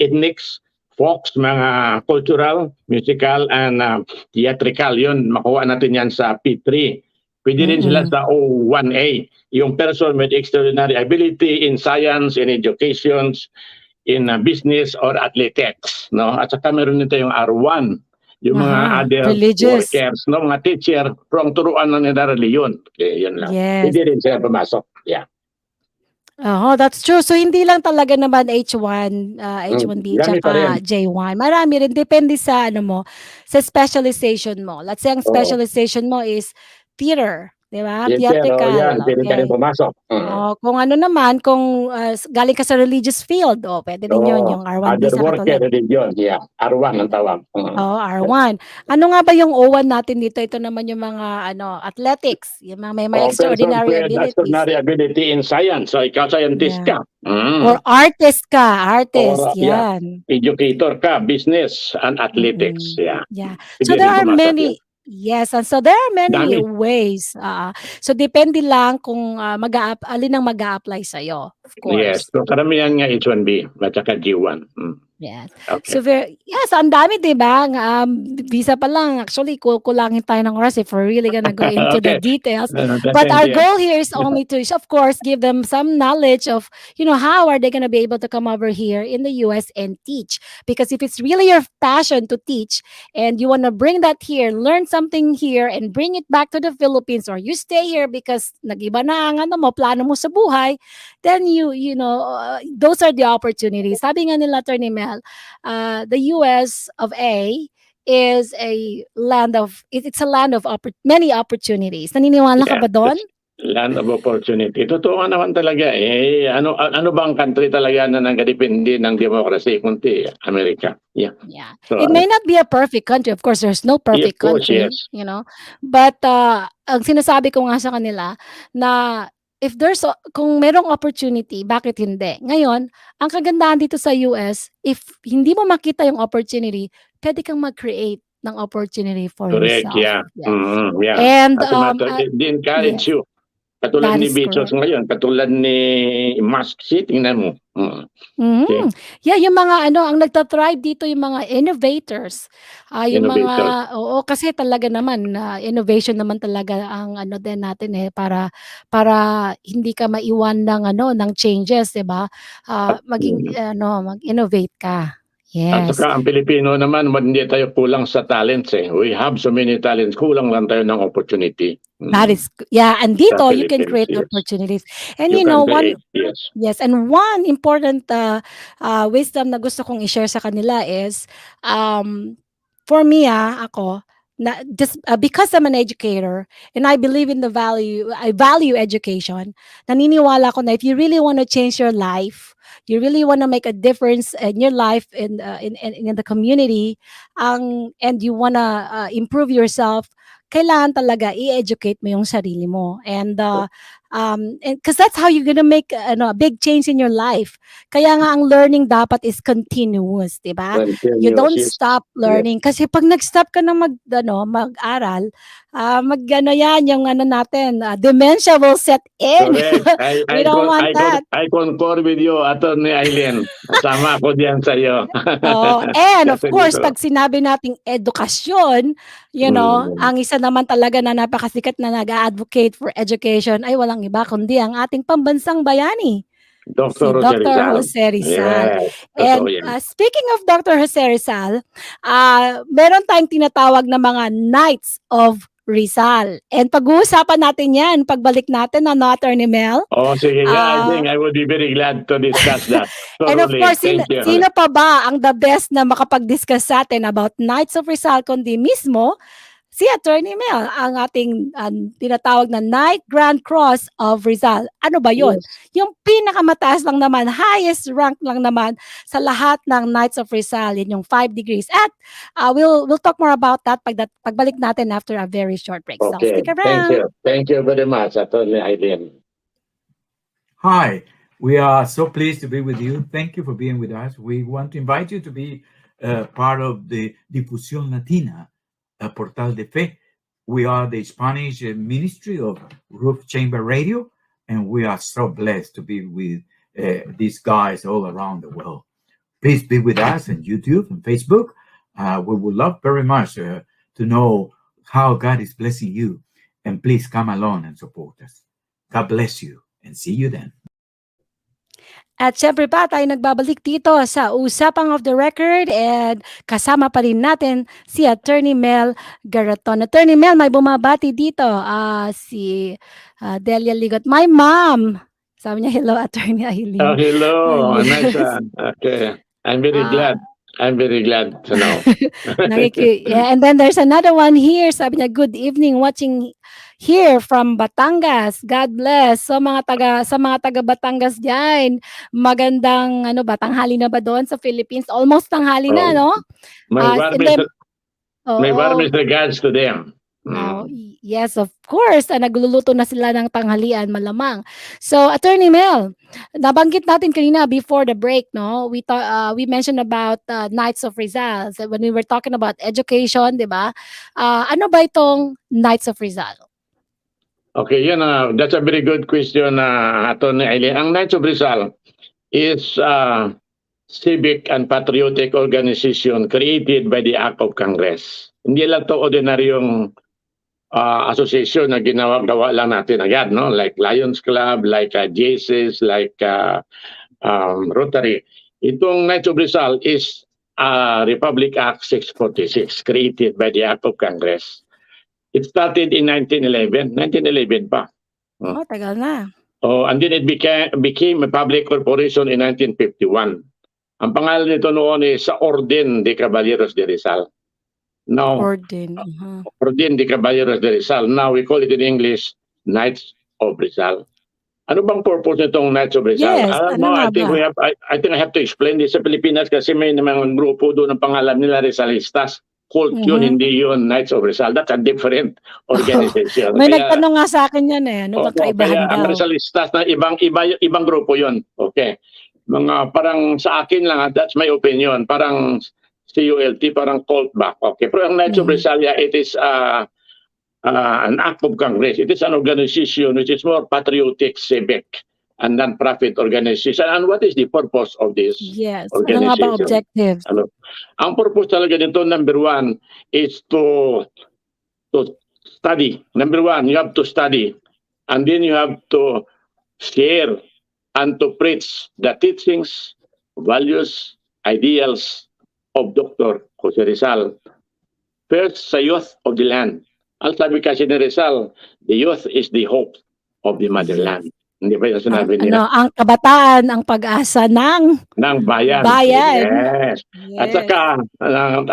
ethnics, folks, mga cultural, musical, and theatrical. Yun, makuha natin yan sa P3. Pwede rin sila sa O1A. Yung person with extraordinary ability in science, in education, in business or athletics, At saka meron nito yung R1, yung mga other workers, mga teacher, from turuan na nila reliyon. Okay, yun lang. Hindi rin sila pumasok. Yeah. That's true. So hindi lang talaga naman H1, H1B, tsaka J1. Marami rin, depende sa sa specialization mo. Let's say ang specialization mo is theater. Di ba? Yes, sir. Oh, yan. Theatrical. Pwede ka rin Okay. pumasok. Kung ano naman, kung galing ka sa religious field, pwede din yun, yung R1 Other visa worker katulad. religion. Yeah. R1 ang tawag. R1. Ano nga ba yung O1 natin dito? Ito naman yung mga athletics, yung mga may Person extraordinary with abilities. extraordinary ability in science. So, ikaw scientist Yeah. ka. Or artist ka. Artist, Yeah. yan. Educator ka, business and athletics. Yeah. Yeah. Pwede So there rin are pumasok many, yan. yes, and so there are many Dami. ways. So depende lang kung alin ang mag-a-apply sa'yo, of Yes. course. So, karamihan nga H1B at saka G1. Yes. Okay. So yes, ang dami, 'di ba? Visa pa lang. Actually, kukulangin tayo ng oras if we're really gonna go into the details. But our goal here is only to, of course, give them some knowledge of, how are they gonna be able to come over here in the US and teach? Because if it's really your passion to teach and you wanna bring that here, learn something here, and bring it back to the Philippines, or you stay here because nag-iba na ang plano mo sa buhay, then those are the opportunities. Sabi nga nila, Atty. Mel, the US of A is a land of many opportunities. Naniniwala ka ba doon? Land of opportunity. Totoo nga naman talaga. Ano bang country talaga na nagdepende ng democracy kundi Amerika? Yeah. So, it may not be a perfect country. Of course, there's no perfect country. Yes. But ang sinasabi ko nga sa kanila na kung merong opportunity, bakit hindi? Ngayon, ang kagandahan dito sa US, if hindi mo makita yung opportunity, pwede kang mag-create ng opportunity for yourself. Yeah. Yeah. And they encourage you. Katulad ni Bezos ngayon, katulad ni Musk, tingnan mo. Okay. Yeah, yung mga ang nagta-thrive dito yung mga innovators. Yung mga kasi talaga naman innovation naman talaga ang din natin para hindi ka maiwan ng changes, 'di ba? Maging mag-innovate ka. Yes. At saka ang Pilipino naman, hindi tayo kulang sa talents. We have so many talents. Kulang lang tayo ng opportunity. That is, and dito you can create opportunities. And one important wisdom na gusto kong i-share sa kanila is, for me, ako, just because I'm an educator and I believe in I value education, naniniwala ko na if you really want to change your life, you really want to make a difference in your life in the community, and you want to improve yourself, kailangan talaga i-educate mo yung sarili mo. And because that's how you're gonna make a big change in your life. Kaya nga ang learning dapat is continuous, di ba? You don't stop learning. Kasi pag nag-stop ka na mag-aral, yung natin, dementia will set in. We don't want that. I concur with you, Atty. Aileen. Sama ako diyan sa iyo. And of course, pag sinabi nating edukasyon, ang isa naman talaga na napakasikat na nag-advocate for education ay walang iba kundi ang ating pambansang bayani, Dr. Jose Rizal. And speaking of Dr. Jose Rizal, meron tayong tinatawag na mga Knights of Rizal. And pag-uusapan natin yan, pagbalik natin, Atty. Mel. Sige, I think I would be very glad to discuss that. And of course, sino pa ba ang the best na makapag-discuss sa atin about Knights of Rizal kundi mismo si Atty. Mel, ang ating tinatawag na Knight Grand Cross of Rizal. Ano ba yun? Yung pinakamataas lang naman, highest rank lang naman sa lahat ng Knights of Rizal, yun yung 5 degrees. At we'll talk more about that pagbalik natin after a very short break. So stick around. Thank you very much, Atty. Aileen. Hi, we are so pleased to be with you. Thank you for being with us. We want to invite you to be part of the Difusión Latina, Portal de Fe. We are the Spanish ministry of Roof Chamber Radio, and we are so blessed to be with these guys all around the world. Please be with us on YouTube and Facebook. We would love very much to know how God is blessing you, and please come along and support us. God bless you, and see you then. At syempre pa, tayo nagbabalik dito sa Usapang Off the Record, and kasama pa rin natin si Atty. Mel Garaton. Atty. Mel, may bumabati dito. Si Delia Ligot, my mom. Sabi niya, hello, Atty. Aileen. Hello. Nice. Okay. I'm very glad. I'm very glad to know. Yeah, and then there's another one here. Sabi niya, good evening, watching here from Batangas. God bless. So sa mga taga Batangas diyan, magandang tanghali na ba doon sa Philippines? Almost tanghali na, no? My And then, warmest regards to them. Yes, of course. Nagluluto na sila ng tanghalian, malamang. So, Attorney Mel, nabanggit natin kanina before the break, no? We mentioned about Knights of Rizal. So when we were talking about education, di ba? Ano ba itong Knights of Rizal? Okay, that's a very good question, Atty. Aileen. Ang Knights of Rizal is a civic and patriotic organization created by the Act of Congress. Hindi lang to ordinaryong association na gawa lang natin agad, no? Like Lions Club, like JCs, like Rotary. Itong Knights of Rizal is Republic Act 646, created by the Act of Congress. It started in 1911 pa. Oh, tagal na. And then it became a public corporation in 1951. Ang pangalan nito noon is sa Orden de Caballeros de Rizal. Now, Orden de Caballeros de Rizal. Now we call it in English Knights of Rizal. Ano bang purpose nitong Knights of Rizal? Yes, I think I have to explain this sa Pilipinas kasi may mga grupo doon ng pangalan nila Rizalistas. Cult yun, hindi yun Knights of Rizal. That's a different organization. May nagtanong nga sa akin yan eh. Ano ba kaibahan daw? Ang Rizalistas na ibang grupo yun. Okay. Mga parang sa akin lang, that's my opinion. Parang CULT, parang cult back. Okay. Pero ang Knights of Rizal, it is an act of Congress. It is an organization which is more patriotic, civic, and non-profit organization. And what is the purpose of this organization? Ano nga ba objectives? Ang purpose talaga nito, number one, is to study. Number one, you have to study. And then you have to share and to preach the teachings, values, ideals of Dr. Jose Rizal. First, sa youth of the land. Ang sabi kasi ni Rizal, the youth is the hope of the motherland. Hindi ba yung sinabi niya? Ang kabataan, ang pag-asa ng bayan. Yes. At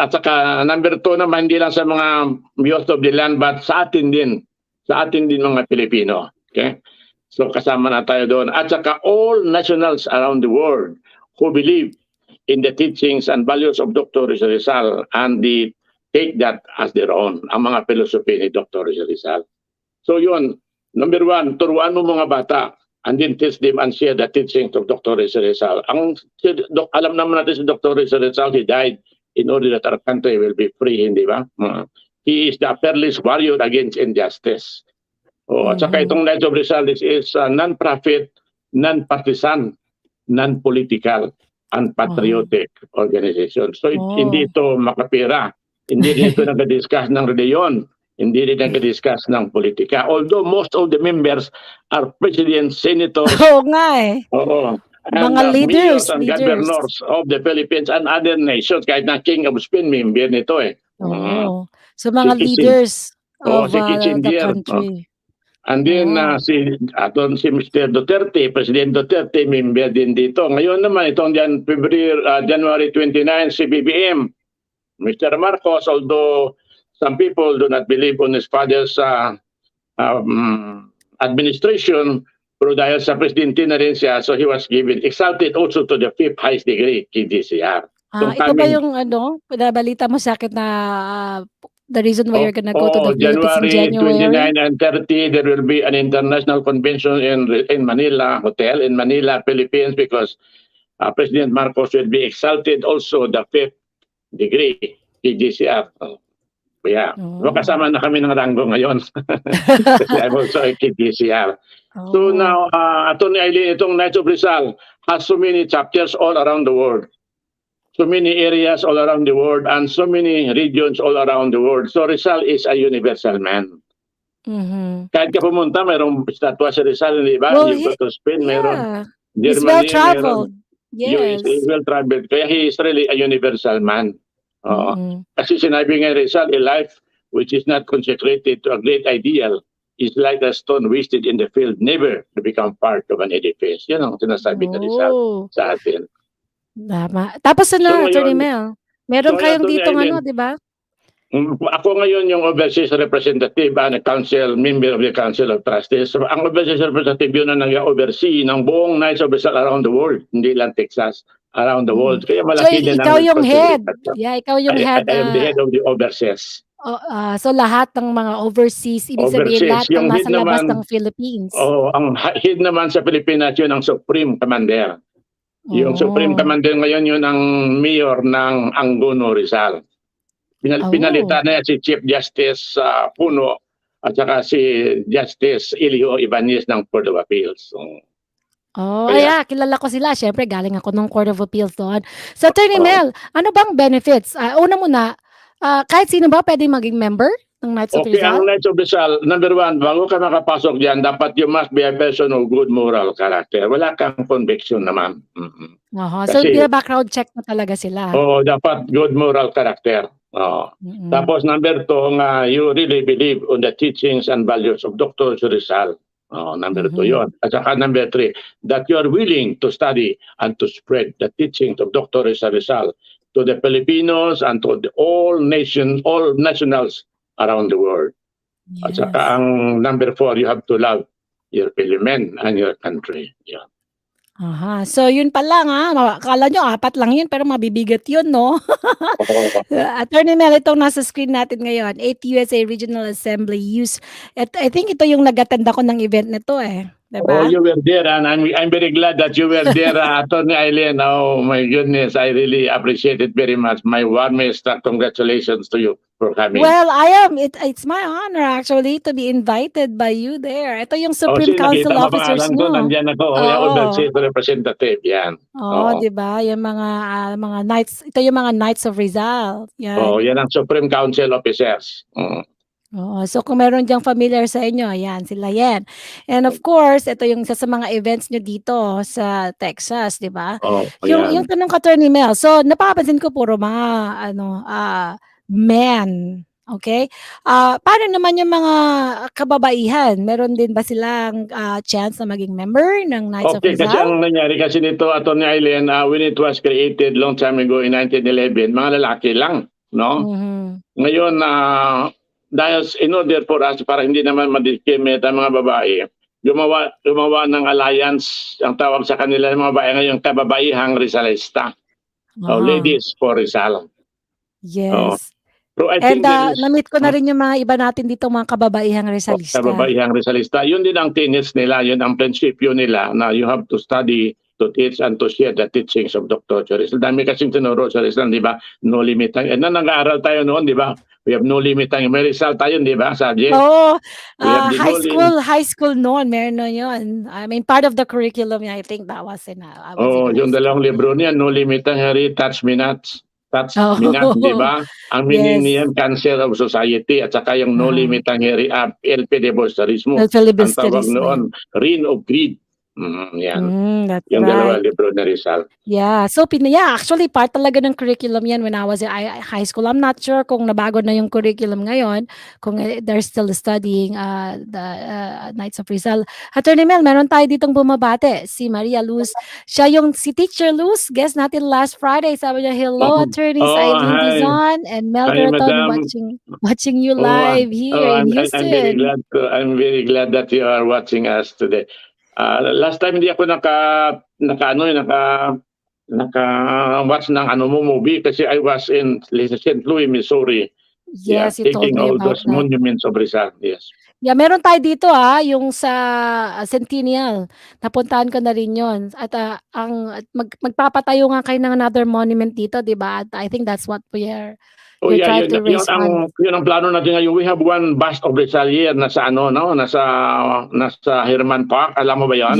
saka number 2 naman, hindi lang sa mga youth of the land, but sa atin din. Sa atin din mga Pilipino. Okay? So kasama na tayo doon. At saka all nationals around the world who believe in the teachings and values of Dr. Rizal and they take that as their own, ang mga philosophy ni Dr. Rizal. So yun, number 1, turuan mo mga bata and then teach them and share the teachings of Dr. Rizal. Alam naman natin si Dr. Rizal, he died in order that our country will be free, hindi ba? He is the fearless warrior against injustice. At saka itong Knights of Rizal is a non-profit, non-partisan, non-political, and patriotic organization. So hindi ito makapira. Hindi ito nag-discuss ng reliyon. Hindi rin nag-discuss ng politika. Although most of the members are presidents, senators. Oo nga eh. Mga leaders and governors of the Philippines and other nations. Kahit na King of Spain, member nito eh. So mga leaders of the country. And then si Mr. Duterte, President Duterte, member din dito. Ngayon naman, itong January 29, si BBM, Mr. Marcos, although some people do not believe on his father's administration, pero dahil sa presidente na rin siya, so he was given, exalted also to the 5th highest degree, 𝘬𝘳𝘪. Ito ba yung pinabalita mo sa akin na the reason why you're gonna go to the Philippines in January? 29 and 30, there will be an international convention in Manila Hotel, in Manila, Philippines, because President Marcos will be exalted also the 5th degree, 𝘬𝘳𝘪. Yeah. Kasama na kami ng ranggo ngayon. I'm also a 𝘬𝘳𝘪. So now, Atty. Aileen, itong Knights of Rizal has so many chapters all around the world. So many areas all around the world and so many regions all around the world. So Rizal is a universal man. Kahit ka pumunta, mayroong statwa si Rizal, di ba? Well, you go to Spain, mayroon. He's well-traveled. Yes. He's well-traveled. Kaya he is really a universal man. Kasi sinabi nga Rizal, a life which is not consecrated to a great ideal is like a stone wasted in the field, never to become part of an edifice. Yan ang sinasabi ni Rizal sa atin. Tama. Tapos So ano, Attorney ngayon, Mel, meron kayong Atty. ditong Aileen, ano, di ba? ako ngayon yung overseas representative and council, member of the Council of Trustees. So, ang overseas representative yun ang nag-oversee ng buong Knights of Rizal around the world, hindi lang Texas, around the Mm. world. Kaya So, malaki din ang ikaw yung head. responsibility. Yeah, ikaw yung head. I am the head of the overseas. So, lahat ng mga overseas, ibig sabihin Overseas. lahat ng Yung head nasa labas naman, ng Philippines. ang head naman sa Pilipinas yun ang Supreme Commander. Yung Supreme Commander ngayon yun ang mayor ng Angono, Rizal. Pinalitan na si Chief Justice Puno at saka si Justice 𝘷𝘪𝘴𝘢𝘆 ng Court of Appeals. Yeah, kilala ko sila. Siyempre, galing ako ng Court of Appeals doon. So, Attorney Mel, ano bang benefits? Una muna, kahit sino ba pwede maging member ng Knights of Okay, Rizal? ang Knights of Rizal, number one, bago ka makapasok dyan, dapat you must be a person of good moral character. Wala kang conviction naman. So, background check na talaga sila. Oo, dapat good moral character. Tapos number two, you really believe on the teachings and values of Dr. Rizal. Number two yun. At saka number three, that you are willing to study and to spread the teachings of Dr. Rizal to the Filipinos and to all nationals around the world. At saka ang number four, you have to love your fellow men and your country. Yeah. So, yun pa lang Akala nyo, 4 lang yun, pero mabibigat yun, no? Attorney Mel, itong nasa screen natin ngayon, 8th USA Regional Assembly Youth. I think ito yung nag-attend ako ng event nito Diba? You were there, and I'm very glad that you were there, Atty. Aileen. Oh my goodness, I really appreciate it very much. My warmest congratulations to you for coming. Well, it's my honor actually to be invited by you there. Ito yung Supreme Council officers nyo. Nandiyan ako, overseas representative, yan. Diba? Yung mga knights, ito yung mga Knights of Rizal. Yan. Yan ang Supreme Council officers. So kung meron diyang familiar sa inyo, ayan, sila yan. And of course, ito yung isa sa mga events nyo dito sa Texas, di ba? Yung tanong ka, Attorney Mel, so napapansin ko puro mga men, okay? Paano naman yung mga kababaihan? Meron din ba silang chance na maging member ng Knights of Rizal? Kasi ang nangyari kasi nito, Atty. Aileen, when it was created long time ago in 1911, mga lalaki lang, no? Ngayon, dahil in order for us, para hindi naman ma-discriminate ang mga babae, gumawa ng alliance, ang tawag sa kanila ng mga babae ngayon, kababaihang Rizalista. Ladies for Rizal. Yes. So I And think na-meet ko na rin yung mga iba natin dito, mga kababaihang Rizalista. Kababaihang Rizalista. Yun din ang tenets nila, yun ang prinsipyo nila na you have to study, to teach, and to share the teachings of Dr. Rizal. Dami kasing tinuro sa Rizal, di ba? No limit. Nag-aaral tayo noon, di ba? We have no limit. May Rizal tayo, di ba? Subject. High school noon, meron na yun. I mean, part of the curriculum, I think that was in yung dalawang libro niya, No Limit ang Hari, Touch Me Not. Touch Me Not, di ba? Ang meaning niyan, Cancer of Society, at saka yung No Limit ang Hari, El Filibusterismo. Ang tawag noon, Reign of Greed. Yan. That's yung right. dalawang libro na Rizal. Yeah, so actually part talaga ng curriculum yan when I was in high school. I'm not sure kung nabago na yung curriculum ngayon, kung they're still studying the Knights of Rizal. Attorney Mel, meron tayo ditong bumabate, si Maria Luz. Siya yung si Teacher Luz, guest natin last Friday. Sabi niya, hello attorneys, Aileen Dizon and Mel Garaton, watching you live here in Houston. I'm very glad that you are watching us today. Last time hindi ako naka-watch ng movie kasi I was in St. Louis, Missouri. Yes, you told taking me all about those that. monuments of Rizal. Yes. Yeah, meron tayo dito yung sa Centennial. Napuntahan ko na rin yun. At magpapatayo nga kayo ng another monument dito, di ba? At I think that's what we're trying to raise funds. Yun ang plano natin ngayon. We have one bust of Rizal here nasa nasa Herman Park. Alam mo ba yan?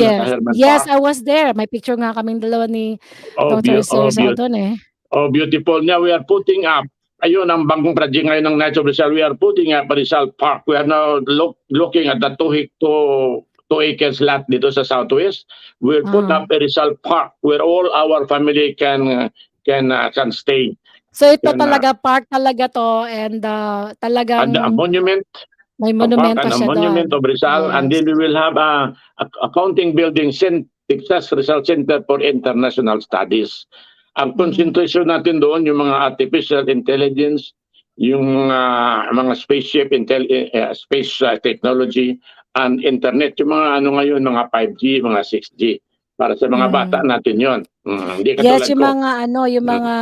Yes, I was there. May picture nga kaming dalawa ni Dr. Rizal doon beautiful. Now we are putting up, ayun ang bagong project ngayon ng Knights of Rizal. We are putting up Rizal Park. We are now looking at the 2 acres lot dito sa Southwest. We'll put up a Rizal Park where all our family can stay. So ito talaga park talaga to and talagang a monument. May monumento siya doon. Monument of Rizal, and then we will have a accounting building, Texas Rizal Center for International Studies. Ang concentration natin doon, yung mga artificial intelligence, yung mga spaceship, space technology, and internet. Yung mga ano ngayon, mga 5G, mga 6G. Para sa mga bata natin yon. Hindi katulad Yes, yung ko. mga yung mga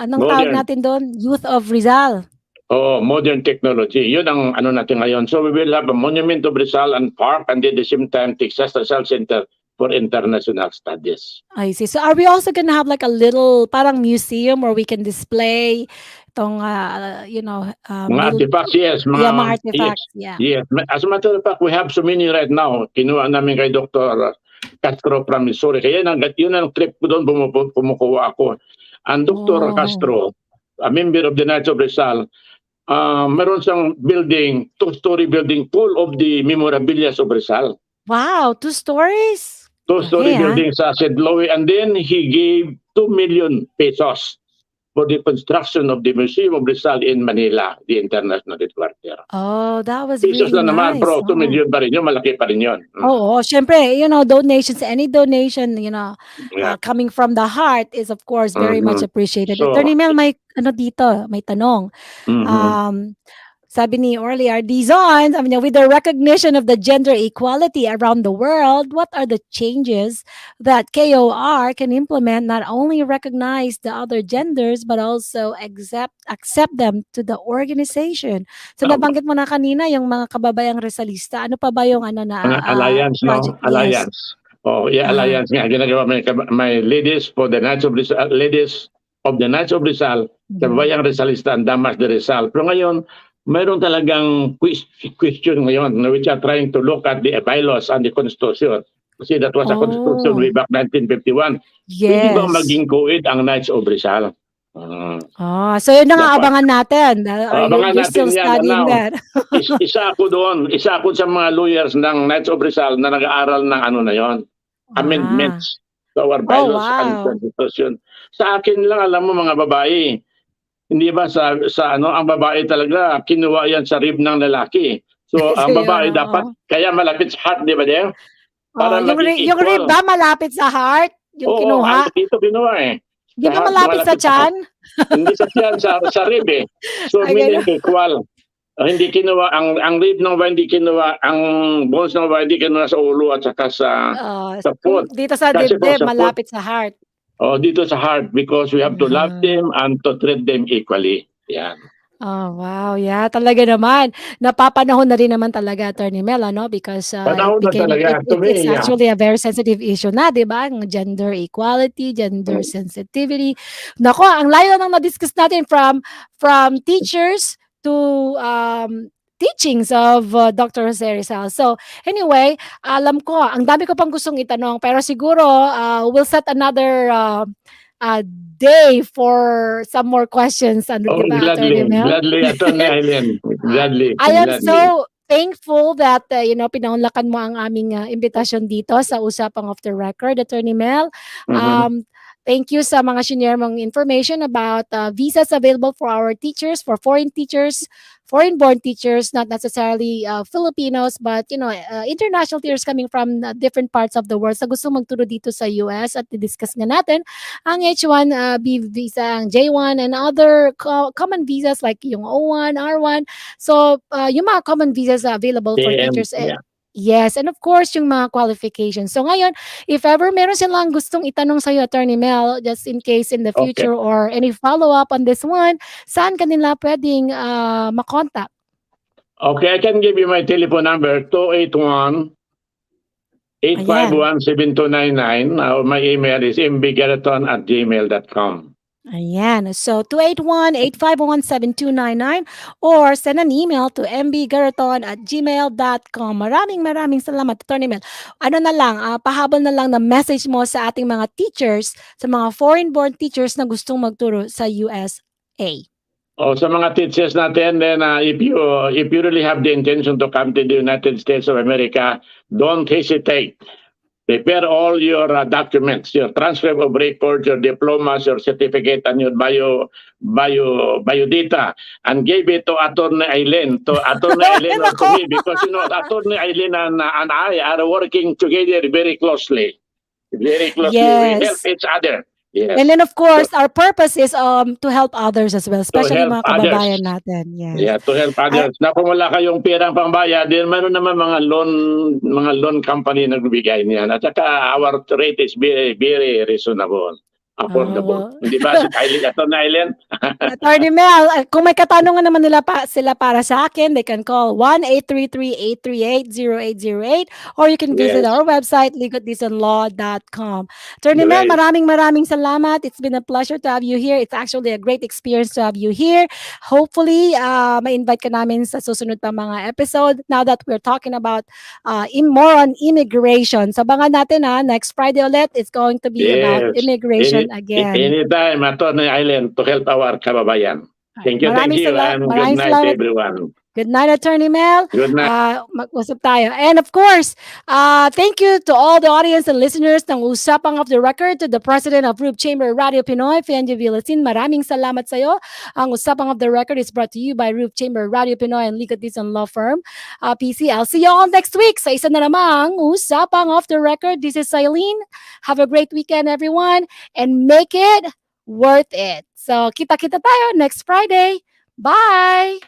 anong tawag Modern. natin doon? Youth of Rizal. Oh, modern technology. Yun ang ano natin ngayon. So we will have a monument of Rizal and park, and at the same time, Texas Rizal Center for International Studies. I see. So are we also gonna have like a little parang museum where we can display itong Mga artifacts, yes. mga artifacts, yes, yes. As a matter of fact, we have so many right now. Kinuha namin kay Dr. Castro from Missouri. Kaya yun ang trip ko doon, pumukuha ako. And Dr. Castro, a member of the Knights of Rizal, meron siyang building, 2-story building full of the memorabilia of Rizal. Wow, 2 stories? 2-story building sa 𝘷𝘪𝘴𝘢, and then he gave 2 million pesos for the construction of the Museum of Rizal in Manila, the international headquarters. Oh, that was Pesos really na naman, nice. bro. 2 million pa rin yun, malaki pa rin yun. Oo, syempre, donations, any donation, coming from the heart is of course very much appreciated. So, Attorney Mel, may tanong. Sabi ni earlier, 𝘷𝘀, with the recognition of the gender equality around the world, what are the changes that KOR can implement, not only recognize the other genders, but also accept them to the organization? So nabanggit mo na kanina yung mga kababayang Rizalista. Ano pa ba yung alliance, project? Alliance. Oh, yeah, alliance nga. Ginagawa may ladies for the Knights of Rizal, ladies of the Knights of Rizal, kababayang Rizalista, and Damas de Rizal. Pero ngayon, mayroon talagang question ngayon, which are trying to look at the bylaws and the Constitution. Kasi that was a Constitution way back 1951. Yes. Pwede ba maging co-ed ang Knights of Rizal? So yun na nga, abangan natin. You're still studying that. Isa ako doon. Isa ako sa mga lawyers ng Knights of Rizal na nag-aaral ng na yon. Amendments to our bylaws and Constitution. Sa akin lang, alam mo mga babae, hindi ba sa ang babae talaga kinuha yan sa rib ng lalaki. So ang babae dapat kaya malapit sa heart, di ba din? Para yung rib ba malapit sa heart? Yung kinuha? Dito kinuha Hindi ba malapit sa tiyan? Hindi sa tiyan, sa rib So meaning equal. Hindi kinuha ang rib ng babae, hindi kinuha ang bones ng babae, hindi kinuha sa ulo at saka sa foot. Dito sa dibdib, malapit sa heart. Dito sa heart, because we have to love them and to treat them equally. Yan. Oh, wow. Yeah, talaga naman. Napapanahon na rin naman talaga, Attorney Mel, because it's actually a very sensitive issue na, di ba? Gender equality, gender sensitivity. Nako, ang layo nang na-discuss natin from teachers to teachings of Dr. Jose Rizal. So, anyway, alam ko, ang dami ko pang gustong itanong, pero siguro we'll set another day for some more questions. Gladly, Attorney Aileen. Gladly. I am so thankful that, pinaunlakan mo ang aming imbitasyon dito sa Usapang Off the Record, Attorney Mel. Thank you sa mga shinare mong information about visas available for our teachers, for foreign teachers, foreign-born teachers, not necessarily Filipinos, but international teachers coming from different parts of the world. Sa gusto magturo dito sa US at i-discuss nga natin ang H1B visa, ang J1, and other common visas like yung O1, R1. So yung mga common visas available for teachers. Yes, and of course, yung mga qualifications. So ngayon, if ever meron silang gustong itanong sa'yo, Attorney Mel, just in case in the future or any follow-up on this one, saan kanila pwedeng makontak? Okay, I can give you my telephone number, 281-851-7299. My email is 𝘷𝘪𝘴𝘢@gmail.com. Ayan. So, 281-851-7299 or send an email to 𝘷𝘪𝘴𝘢@gmail.com. Maraming salamat, Attorney Mel. Ano na lang, pahabol na lang na message mo sa ating mga teachers, sa mga foreign-born teachers na gustong magturo sa USA. Sa mga teachers natin, then if you really have the intention to come to the United States of America, don't hesitate. Prepare all your documents, your transcript of records, your diplomas, your certificate, and your biodata, and give it to Atty. Aileen, or to me, because Atty. Aileen and I are working together very closely. Very closely. Yes. We help each other. Yes. And then of course, our purpose is to help others as well, especially help mga kababayan natin. Yes. Yeah, to help others. Na kung wala kayong pirang pambayad, din meron naman mga loan company na nagbibigay niyan. At saka our rate is very, very reasonable. Affordable. Hindi ba si Aileen? Atty. Mel, kung may katanungan naman sila para sa akin, they can call 1-833-838-0808 or you can visit our website, 𝘞𝘩𝘪𝘐𝑚.com. Atty. Mel, maraming salamat. It's been a pleasure to have you here. It's actually a great experience to have you here. Hopefully, ma-invite ka namin sa susunod pa mga episode. Now that we're talking about more on immigration. Sabangan natin next Friday ulit, it's going to be about immigration again. Anytime, Atty. Aileen, to help our kababayan. Thank you, and good night, everyone. Good night, Atty. Mel. Good night. Mag-usap tayo. And of course, thank you to all the audience and listeners ng Usapang Off the Record, to the President of Roof Chamber Radio Pinoy, 𝘧𝘰𝘳𝘪𝘤𝘳𝑚. Maraming salamat sa iyo. Ang Usapang Off the Record is brought to you by Roof Chamber Radio Pinoy and 𝘞𝘩𝘪𝘴𝘢 PC. I'll see you all next week sa isa na namang Usapang Off the Record. This is Aileen. Have a great weekend, everyone, and make it worth it. So, kita-kita tayo next Friday. Bye!